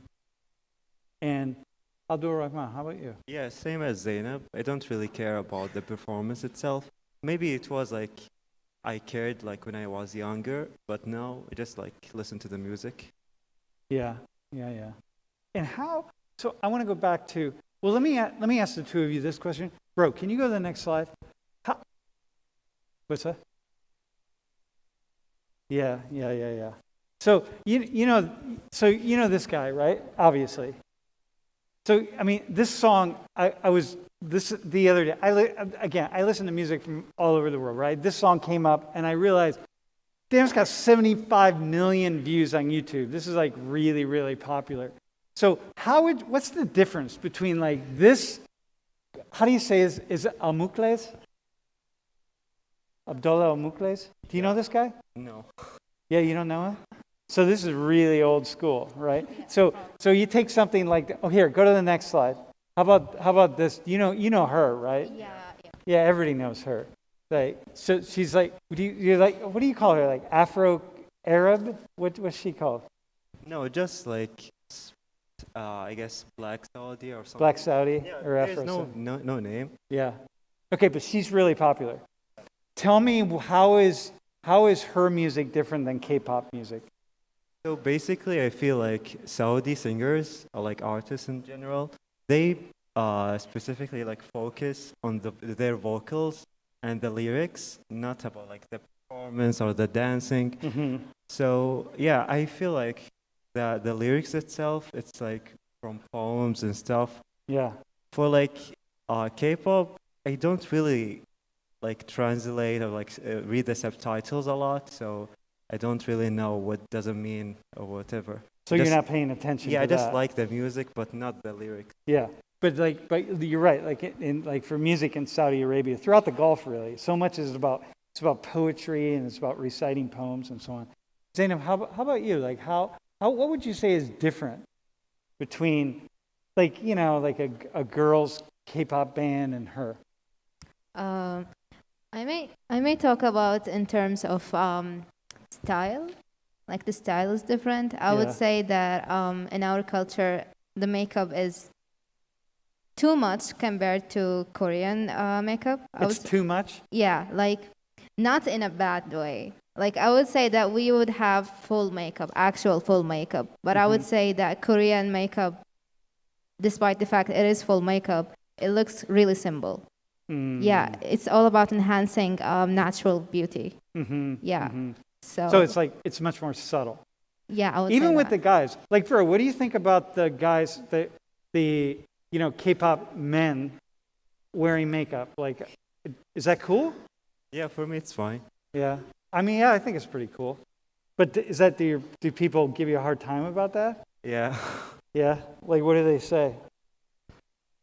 And Abdul Rahman, how about you? Yeah, same as Zainab. I don't really care about the performance itself. Maybe it was like I cared like when I was younger, but now I just like listen to the music. Yeah. And how? So I want to go back to. Well, let me ask the two of you this question, bro. Can you go to the next slide? How? What's that? Yeah. So you know this guy, right? Obviously. So I mean, this song. I was this the other day. I listen to music from all over the world, right? This song came up, and I realized, damn, it's got 75 million views on YouTube. This is like really, really popular. So what's the difference between like this? How do you say is it Almukles? Abdullah Almukles? Do you know this guy? No. Yeah, you don't know him? So this is really old school, right? So you take something like, oh, here, go to the next slide. How about this? You know her, right? Yeah, everybody knows her. Like, so she's like, what do you call her? Like Afro-Arab? What's she called? No, just like I guess Black Saudi or something. Black Saudi or There's Afro? no name. Yeah. Okay, but she's really popular. Tell me how is her music different than K-pop music? So basically, I feel like Saudi singers or like artists in general, they specifically like focus on their vocals and the lyrics, not about like the performance or the dancing. Mm-hmm. So yeah, I feel like the lyrics itself, it's like from poems and stuff. Yeah. For like K-pop, I don't really like translate or like read the subtitles a lot, so I don't really know what does it mean or whatever. So you're not paying attention to that? Yeah, I just like the music, but not the lyrics. Yeah, but you're right. Like for music in Saudi Arabia, throughout the Gulf, really, so much is about poetry and it's about reciting poems and so on. Zainab, how about you? Like what would you say is different between like a girls K-pop band and her? I may talk about in terms of style. Like the style is different. I would say that in our culture, the makeup is too much compared to Korean makeup. It's too much? Yeah, like not in a bad way. Like I would say that we would have full makeup, actual full makeup. But I would say that Korean makeup, despite the fact it is full makeup, it looks really simple. Yeah, it's all about enhancing natural beauty. Mm-hmm. Yeah. Mm-hmm. So it's like it's much more subtle. Yeah, I would even say with that. the guys. Like, bro, what do you think about the guys the K-pop men wearing makeup? Like, is that cool? Yeah, for me it's fine. Yeah, I mean, yeah, I think it's pretty cool. But is that do people give you a hard time about that? Yeah. Yeah, like what do they say?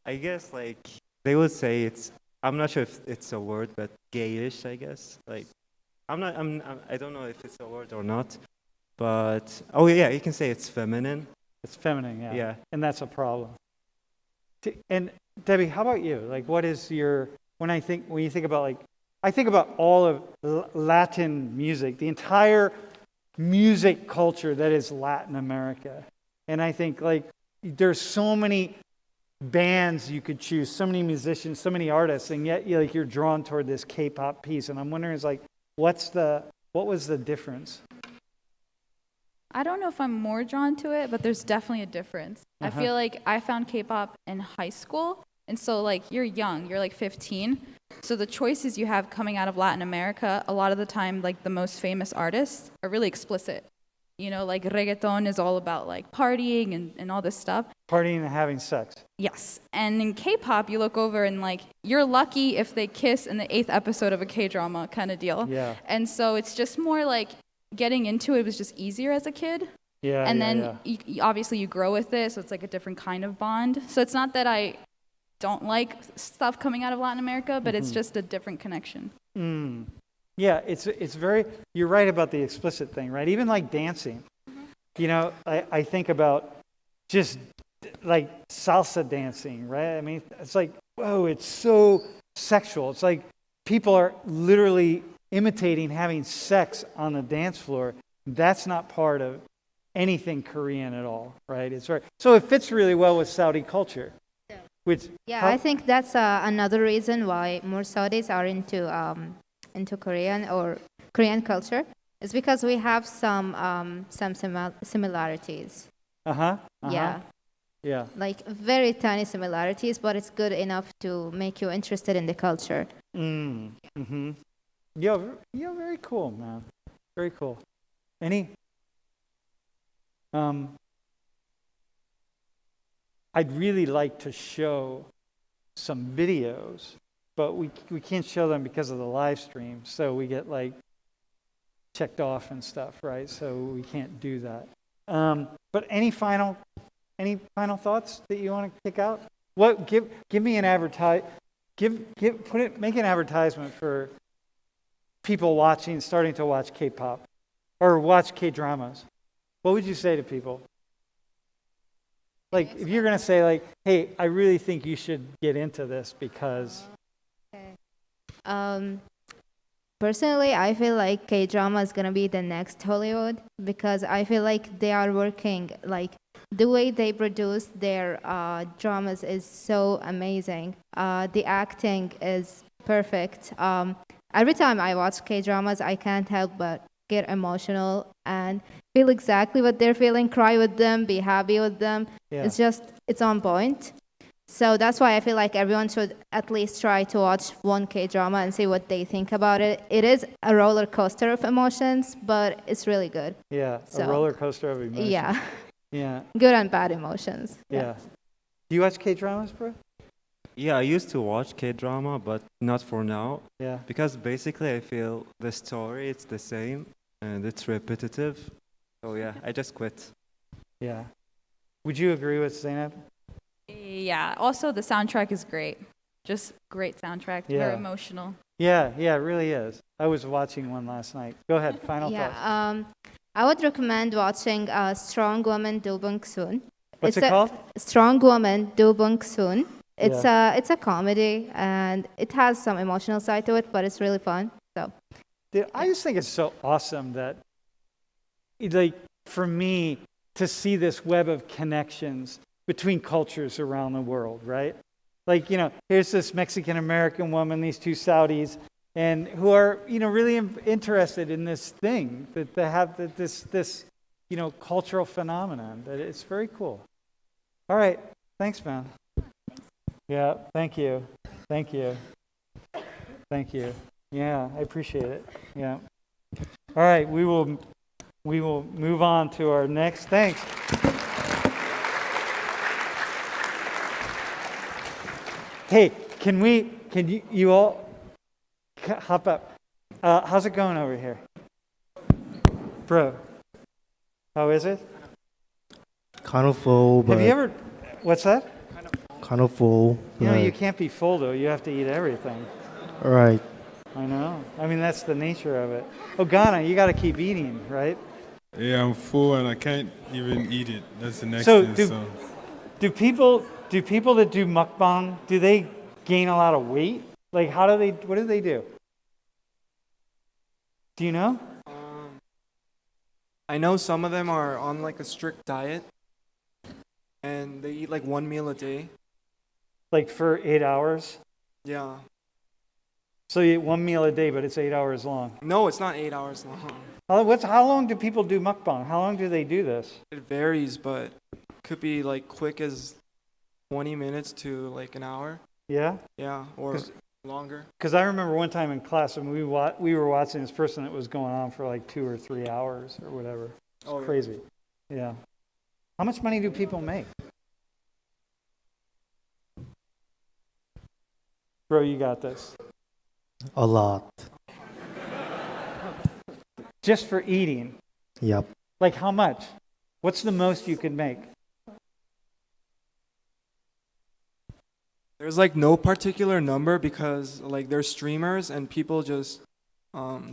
I guess like they would say it's I'm not sure if it's a word, but gayish, I guess. Like, I don't know if it's a word or not, but oh yeah, you can say it's feminine. It's feminine, yeah. Yeah. And that's a problem. And Debbie, how about you? Like, what is your, when you think about, like, I think about all of Latin music, the entire music culture that is Latin America. And I think, like, there's so many bands you could choose, so many musicians, so many artists, and yet you're drawn toward this K-pop piece. And I'm wondering, is like, what was the difference? I don't know if I'm more drawn to it, but there's definitely a difference. I feel like I found K-pop in high school, and so like you're young, you're like 15, so the choices you have coming out of Latin America, a lot of the time, like the most famous artists are really explicit. You know, like reggaeton is all about like partying and all this stuff. Partying and having sex. Yes. And in K-pop, you look over and like, you're lucky if they kiss in the 8th episode of a K-drama kind of deal. Yeah. And so it's just more like getting into it was just easier as a kid. Yeah. And yeah, then yeah. obviously you grow with it, so it's like a different kind of bond. So it's not that I don't like stuff coming out of Latin America, but it's just a different connection. Mm. Yeah, it's very, you're right about the explicit thing, right? Even like dancing. You know, I think about just like salsa dancing, right? I mean, it's like, whoa, it's so sexual. It's like people are literally imitating having sex on the dance floor. That's not part of anything Korean at all, right? It's right. So it fits really well with Saudi culture. I think that's another reason why more Saudis are into Korean or Korean culture. It's because we have some similarities. Yeah. Like very tiny similarities, but it's good enough to make you interested in the culture. Mm-hmm. Yeah, very cool, man. Very cool. I'd really like to show some videos, but we can't show them because of the live stream, so we get like checked off and stuff, right? So we can't do that. But any final thoughts that you want to kick out? What give me an make an advertisement for people starting to watch K-pop or watch K-dramas. What would you say to people? Like, if you're going to say, like, hey, I really think you should get into this because... Personally, I feel like K-drama is going to be the next Hollywood because I feel like they are working, like, the way they produce their dramas is so amazing. The acting is perfect. Every time I watch K-dramas, I can't help but get emotional and feel exactly what they're feeling, cry with them, be happy with them. Yeah. It's on point. So that's why I feel like everyone should at least try to watch one K-drama and see what they think about it. It is a roller coaster of emotions, but it's really good. Yeah, a roller coaster of emotions. Yeah. Yeah. Good and bad emotions. Yeah. Do you watch K-dramas, bro? Yeah, I used to watch K-drama, but not for now. Yeah. Because basically I feel the story, it's the same, and it's repetitive. So yeah, I just quit. Yeah. Would you agree with Zainab? Yeah. Also, the soundtrack is great. Just great soundtrack. Yeah. Very emotional. Yeah, it really is. I was watching one last night. Go ahead, final thoughts. I would recommend watching Strong Woman Do Bung Soon. What's it called? Strong Woman Do Bung Soon. It's a comedy and it has some emotional side to it, but it's really fun. So, Dude, I just think it's so awesome that, like, for me to see this web of connections between cultures around the world, right? Like, here's this Mexican American woman, these two Saudis, and who are, really interested in this thing that they have this cultural phenomenon. That it's very cool. All right, thanks, man. Yeah, thank you. Yeah, I appreciate it. Yeah. All right, we will move on to our next. Thanks. Hey, can you all hop up? How's it going over here? Bro, how is it? Kind of full, but... Have you ever, what's that? kind of full. You know, you but- can't be full though. You have to eat everything. Right. I know. I mean, that's the nature of it. Oh, Ghana, you got to keep eating, right? Yeah, I'm full and I can't even eat it. That's the next So thing. do people that do mukbang, do they gain a lot of weight? Like, what do they do? Do you know? I know some of them are on like a strict diet, and they eat like one meal a day. Like for 8 hours? Yeah. So you eat one meal a day, but it's 8 hours long. No, it's not 8 hours long. How long do people do mukbang? How long do they do this? It varies, but could be like quick as 20 minutes to like an hour. Yeah? Yeah, or longer. Because I remember one time in class when we were watching this person that was going on for like 2 or 3 hours or whatever. It's Oh, yeah. crazy. Yeah. How much money do people make? Bro, you got this. A lot. Just for eating. Yep. Like how much? What's the most you could make? There's like no particular number because like they're streamers and people just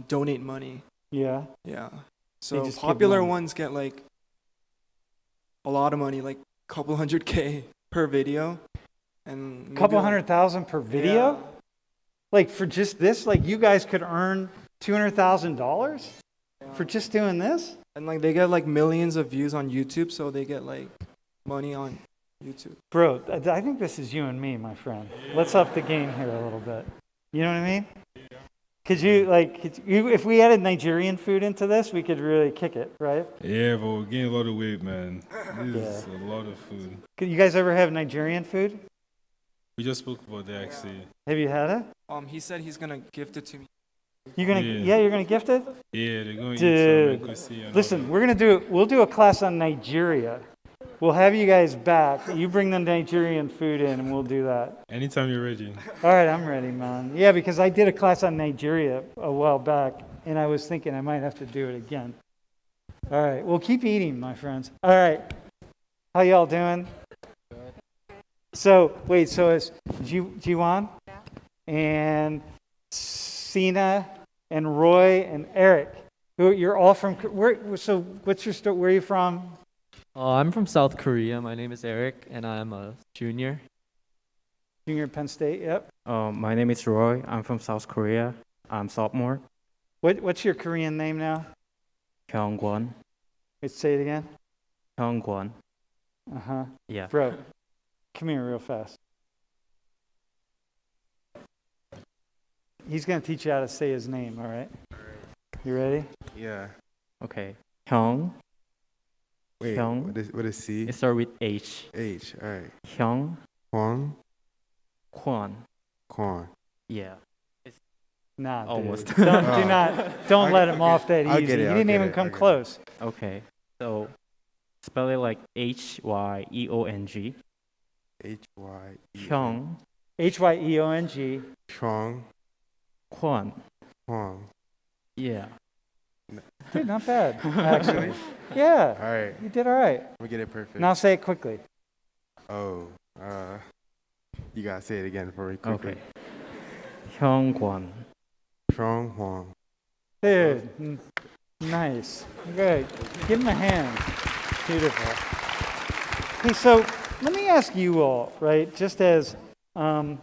donate money. Yeah. Yeah. They So just give popular money. ones get like a lot of money, like a couple $100K per video. And maybe, Couple like- 100,000 per video? Yeah. Like for just this? Like you guys could earn $200,000 for just doing this? And like they get like millions of views on YouTube, so they get like money on YouTube. Bro, I think this is you and me, my friend. Let's up the game here a little bit. You know what I mean? If we added Nigerian food into this, we could really kick it, right? Yeah, but we're gaining a lot of weight, man. This is a lot of food. You guys ever have Nigerian food? We just spoke about that actually. Have you had it? He said he's gonna gift it to me. You're gonna, Yeah. you're gonna gift it? Yeah, they're going to eat Dude, some. Go see and all listen, we'll do a class on Nigeria. We'll have you guys back. You bring the Nigerian food in, and we'll do that. that. Anytime you're ready. All right, I'm ready, man. Yeah, because I did a class on Nigeria a while back, and I was thinking I might have to do it again. All right, well, keep eating, my friends. All right, how y'all doing? So, wait, so it's Jiwan and Sina and Roy and Eric. You're all from where? So, what's your story? Where are you from? I'm from South Korea. My name is Eric, and I'm a junior. Junior at Penn State. Yep. My name is Roy. I'm from South Korea. I'm sophomore. What's your Korean name now? Hyungwon. Wait, say it again. Hyungwon. Uh-huh. Yeah. Bro, come here real fast. He's going to teach you how to say his name, all right? You ready? Yeah. Okay. Hyung. Wait, Hyung. what is C? It starts with H. H, all right. Hyung. Kwon? Kwon. Kwon. Yeah. Nah, dude. Almost. Don't let him off that I'll easy. get it, He I'll didn't get even it, come I'll get it. close. Okay. So spell it like Hyeong. H-Y-E. Hyung. Hyeong. Chong. Kwon. Kwon. Yeah. Dude, not bad, actually. Yeah. All right. You did all right. We get it perfect. Now say it quickly. Oh, you gotta say it again for me quickly. Okay. Hyungwon. Chong Huang. Dude, nice. Good. Give him a hand. Beautiful. Hey, so let me ask you all, right? Just as when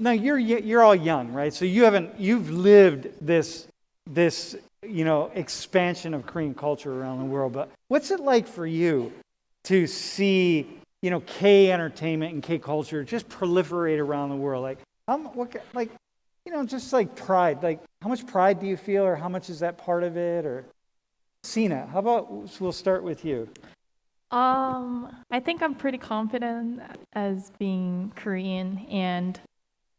now you're all young, right? So you've lived this expansion of Korean culture around the world. But what's it like for you to see K entertainment and K culture just proliferate around the world? Just like pride. Like, how much pride do you feel, or how much is that part of it? Or Sina, how about we'll start with you? I think I'm pretty confident as being Korean, and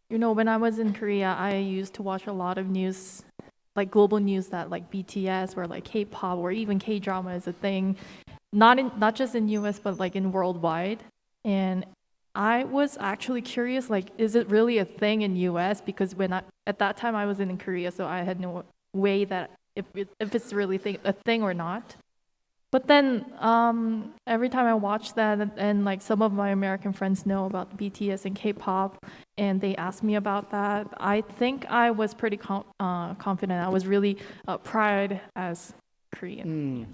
when I was in Korea, I used to watch a lot of news, like global news, that like BTS or like K-pop or even K-drama is a thing, not just in US but like in worldwide. And I was actually curious, like, is it really a thing in US? Because at that time I was in Korea, so I had no way that if it's really a thing or not. But then every time I watch that, and like some of my American friends know about BTS and K-pop, and they asked me about that, I think I was pretty confident. I was really proud as Korean.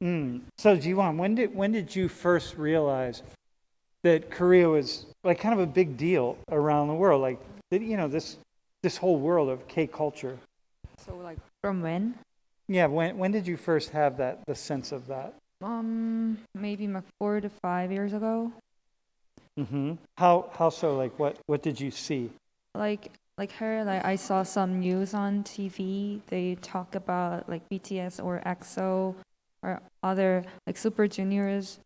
So, Jiwon, when did you first realize that Korea was like kind of a big deal around the world? Like, this whole world of K culture. So like from when? Yeah, when did you first have the sense of that? Maybe like 4 to 5 years ago. Mm-hmm. How so? Like, what did you see? Like I saw some news on TV. They talk about like BTS or EXO or other like Super Juniors.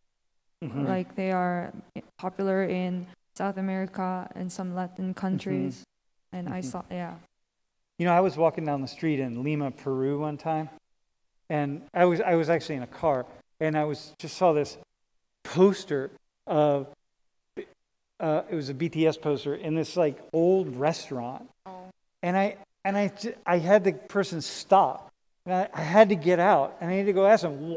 Mm-hmm. Like they are popular in South America and some Latin countries. And I saw, yeah. I was walking down the street in Lima, Peru one time, and I was actually in a car, and I just saw this poster of it was a BTS poster in this like old restaurant, and I had the person stop, and I had to get out, and I had to go ask him,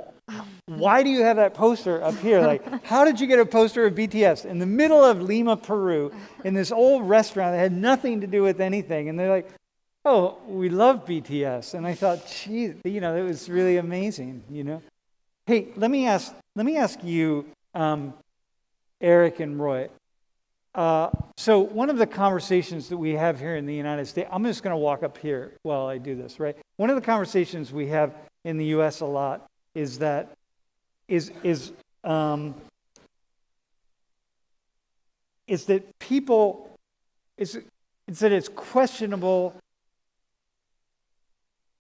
why do you have that poster up here? Like, how did you get a poster of BTS in the middle of Lima, Peru, in this old restaurant that had nothing to do with anything? And they're like, oh, we love BTS. And I thought, gee, it was really amazing, Hey, let me ask you, Eric and Roy. So one of the conversations that we have here in the United States, I'm just going to walk up here while I do this, right? One of the conversations we have in the U.S. a lot is that it's questionable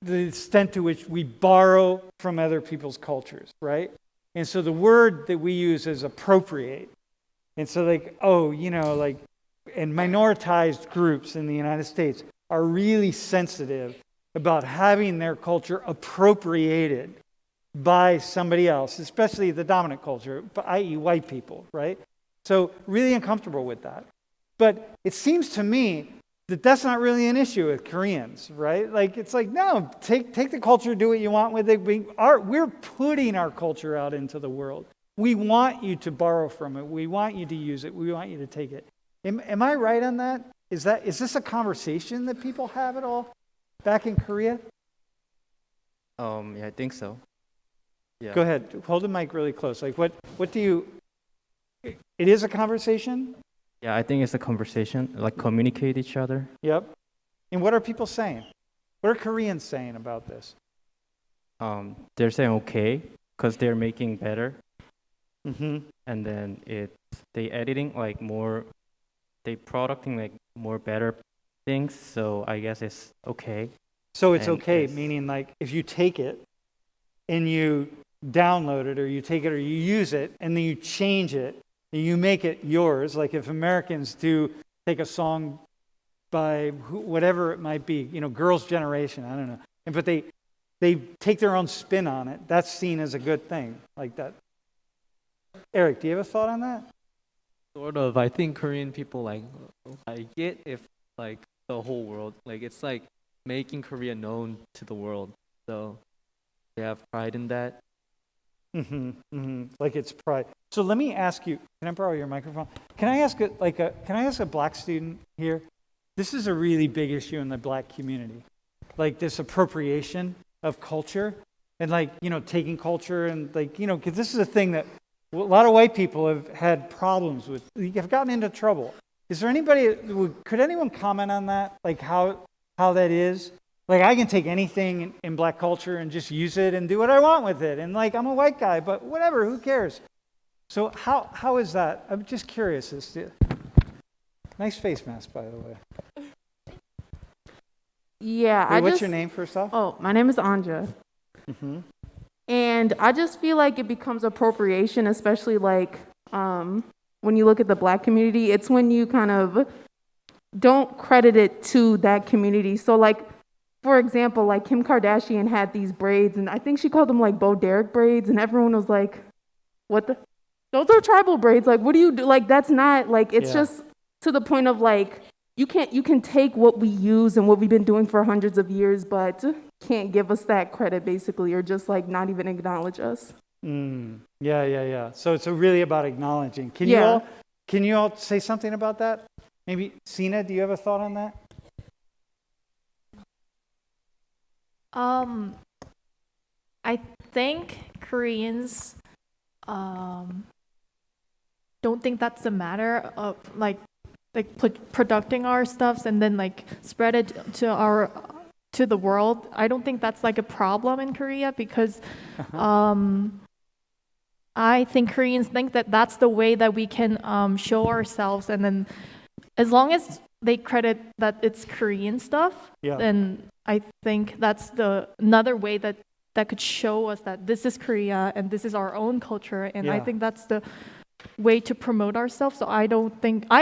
the extent to which we borrow from other people's cultures, right? And so the word that we use is appropriate. And so and minoritized groups in the United States are really sensitive about having their culture appropriated by somebody else, especially the dominant culture, i.e. white people, right? So really uncomfortable with that. But it seems to me that that's not really an issue with Koreans, right? Like, it's like, no, take the culture, do what you want with it. We're putting our culture out into the world. We want you to borrow from it. We want you to use it. We want you to take it. Am I right on that? Is this a conversation that people have at all back in Korea? Yeah, I think so. Yeah. Go ahead. Hold the mic really close. Like, what do you... It is a conversation? Yeah, I think it's a conversation, like communicate each other. Yep. And what are people saying? What are Koreans saying about this? They're saying okay, because they're making better. Mm-hmm. And then they editing like more, they producting like more better things, so I guess it's okay. So it's okay, meaning like if you take it and you download it or you take it or you use it and then you change it and you make it yours, like if Americans do take a song by whatever it might be, Girls' Generation, I don't know, but they take their own spin on it, that's seen as a good thing, like that. Eric, do you have a thought on that? Sort of. I think Korean people like it if like the whole world, like it's like making Korea known to the world. So they have pride in that. Like it's pride. So let me ask you, can I borrow your microphone? Can I ask a black student here? This is a really big issue in the black community. Like this appropriation of culture and taking culture and because this is a thing that a lot of white people have had problems with. Have gotten into trouble. Is there anybody? Could anyone comment on that? Like how that is? Like I can take anything in black culture and just use it and do what I want with it. And I'm a white guy, but whatever. Who cares? So how is that? I'm just curious. Nice face mask, by the way. Yeah. What's your name first off? Oh, my name is Anja. Mm-hmm. And I just feel like it becomes appropriation, especially when you look at the black community. It's when you kind of don't credit it to that community. So for example, Kim Kardashian had these braids, and I think she called them Bo Derek braids, and everyone was like, what the? Those are tribal braids. What do you do? That's not, it's just to the point of you can take what we use and what we've been doing for hundreds of years, but can't give us that credit basically, or just not even acknowledge us. Yeah. So it's really about acknowledging. Can you all say something about that? Maybe Sina, do you have a thought on that? I think Koreans don't think that's a matter of like producing our stuffs and then like spread it to the world. I don't think that's like a problem in Korea because I think Koreans think that that's the way that we can show ourselves, and then as long as they credit that it's Korean stuff, then I think that's another way that could show us that this is Korea and this is our own culture, and I think that's the way to promote ourselves. So I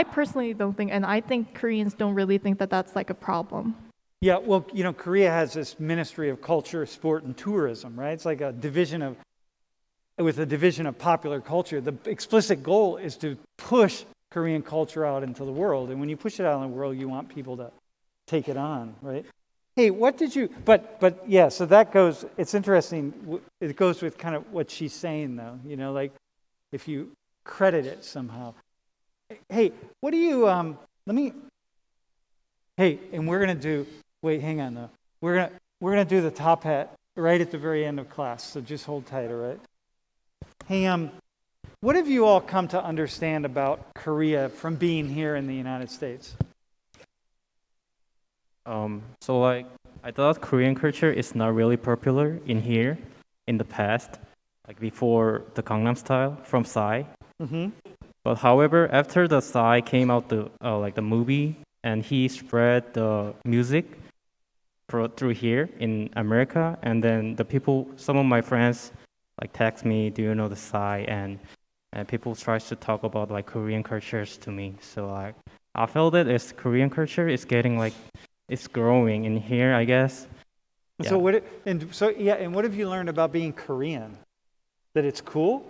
personally don't think, and I think Koreans don't really think that that's like a problem. Yeah, well, Korea has this Ministry of Culture, Sport, and Tourism, right? It's like a division of popular culture. The explicit goal is to push Korean culture out into the world. And when you push it out in the world, you want people to take it on, right? Hey, what did you, but yeah, so that goes, it's interesting. It goes with kind of what she's saying though, like if you credit it somehow. Hey, what do you, and we're going to do, wait, hang on though. We're going to do the top hat right at the very end of class. So just hold tight, all right? Hey, what have you all come to understand about Korea from being here in the United States? So like I thought Korean culture is not really popular in here in the past, like before the Gangnam Style from Psy. But however, after the Psy came out the movie, and he spread the music through here in America, and then some of my friends like text me, do you know the Psy? And people tries to talk about like Korean cultures to me. So like I felt that Korean culture is getting like it's growing in here, I guess. Yeah. So what have you learned about being Korean? That it's cool?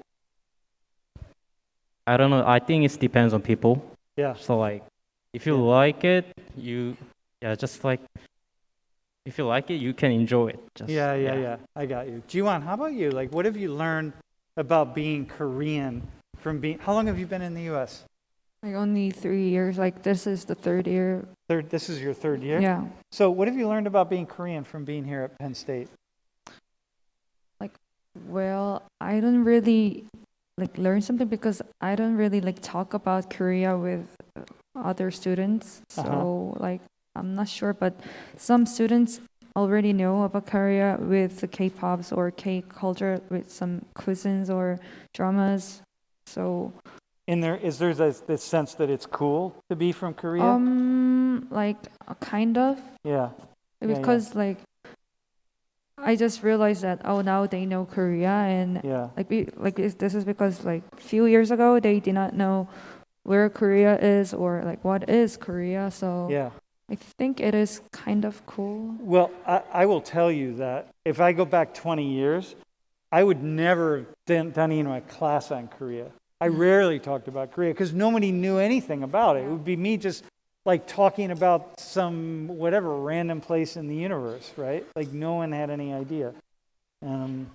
I don't know. I think it depends on people. Yeah. So like if you like it, just like if you like it, you can enjoy it. Yeah. I got you. Jiwon, how about you? Like, what have you learned about being Korean how long have you been in the U.S.? Like only 3 years. Like this is the third year. This is your third year? Yeah. So what have you learned about being Korean from being here at Penn State? Well, I don't really learn something because I don't really talk about Korea with other students. So I'm not sure, but some students already know about Korea with the K-pops or K-culture with some cuisines or dramas. So Is there this sense that it's cool to be from Korea? Kind of. Yeah. Because I just realized that now they know Korea, and this is because few years ago they did not know where Korea is or what is Korea. So I think it is kind of cool. Well, I will tell you that if I go back 20 years, I would never have done even a class on Korea. I rarely talked about Korea because nobody knew anything about it. It would be me just talking about some whatever random place in the universe, right? No one had any idea. Final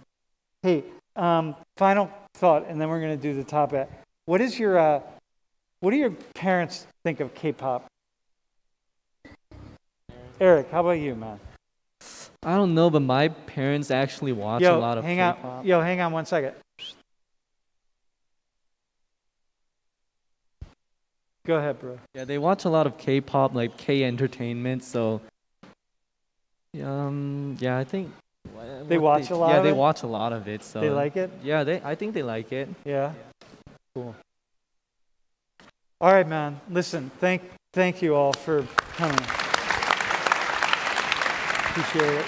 thought, and then we're going to do the top hat. What do your parents think of K-pop? Eric, how about you, man? I don't know, but my parents actually watch a lot of K-pop. Hang on 1 second. Go ahead, bro. Yeah, they watch a lot of K-pop, K-entertainment. So, I think they watch a lot. Yeah, they watch a lot of it. So they like it. Yeah, I think they like it. Yeah. Cool. All right, man. Listen, thank you all for coming. Appreciate it.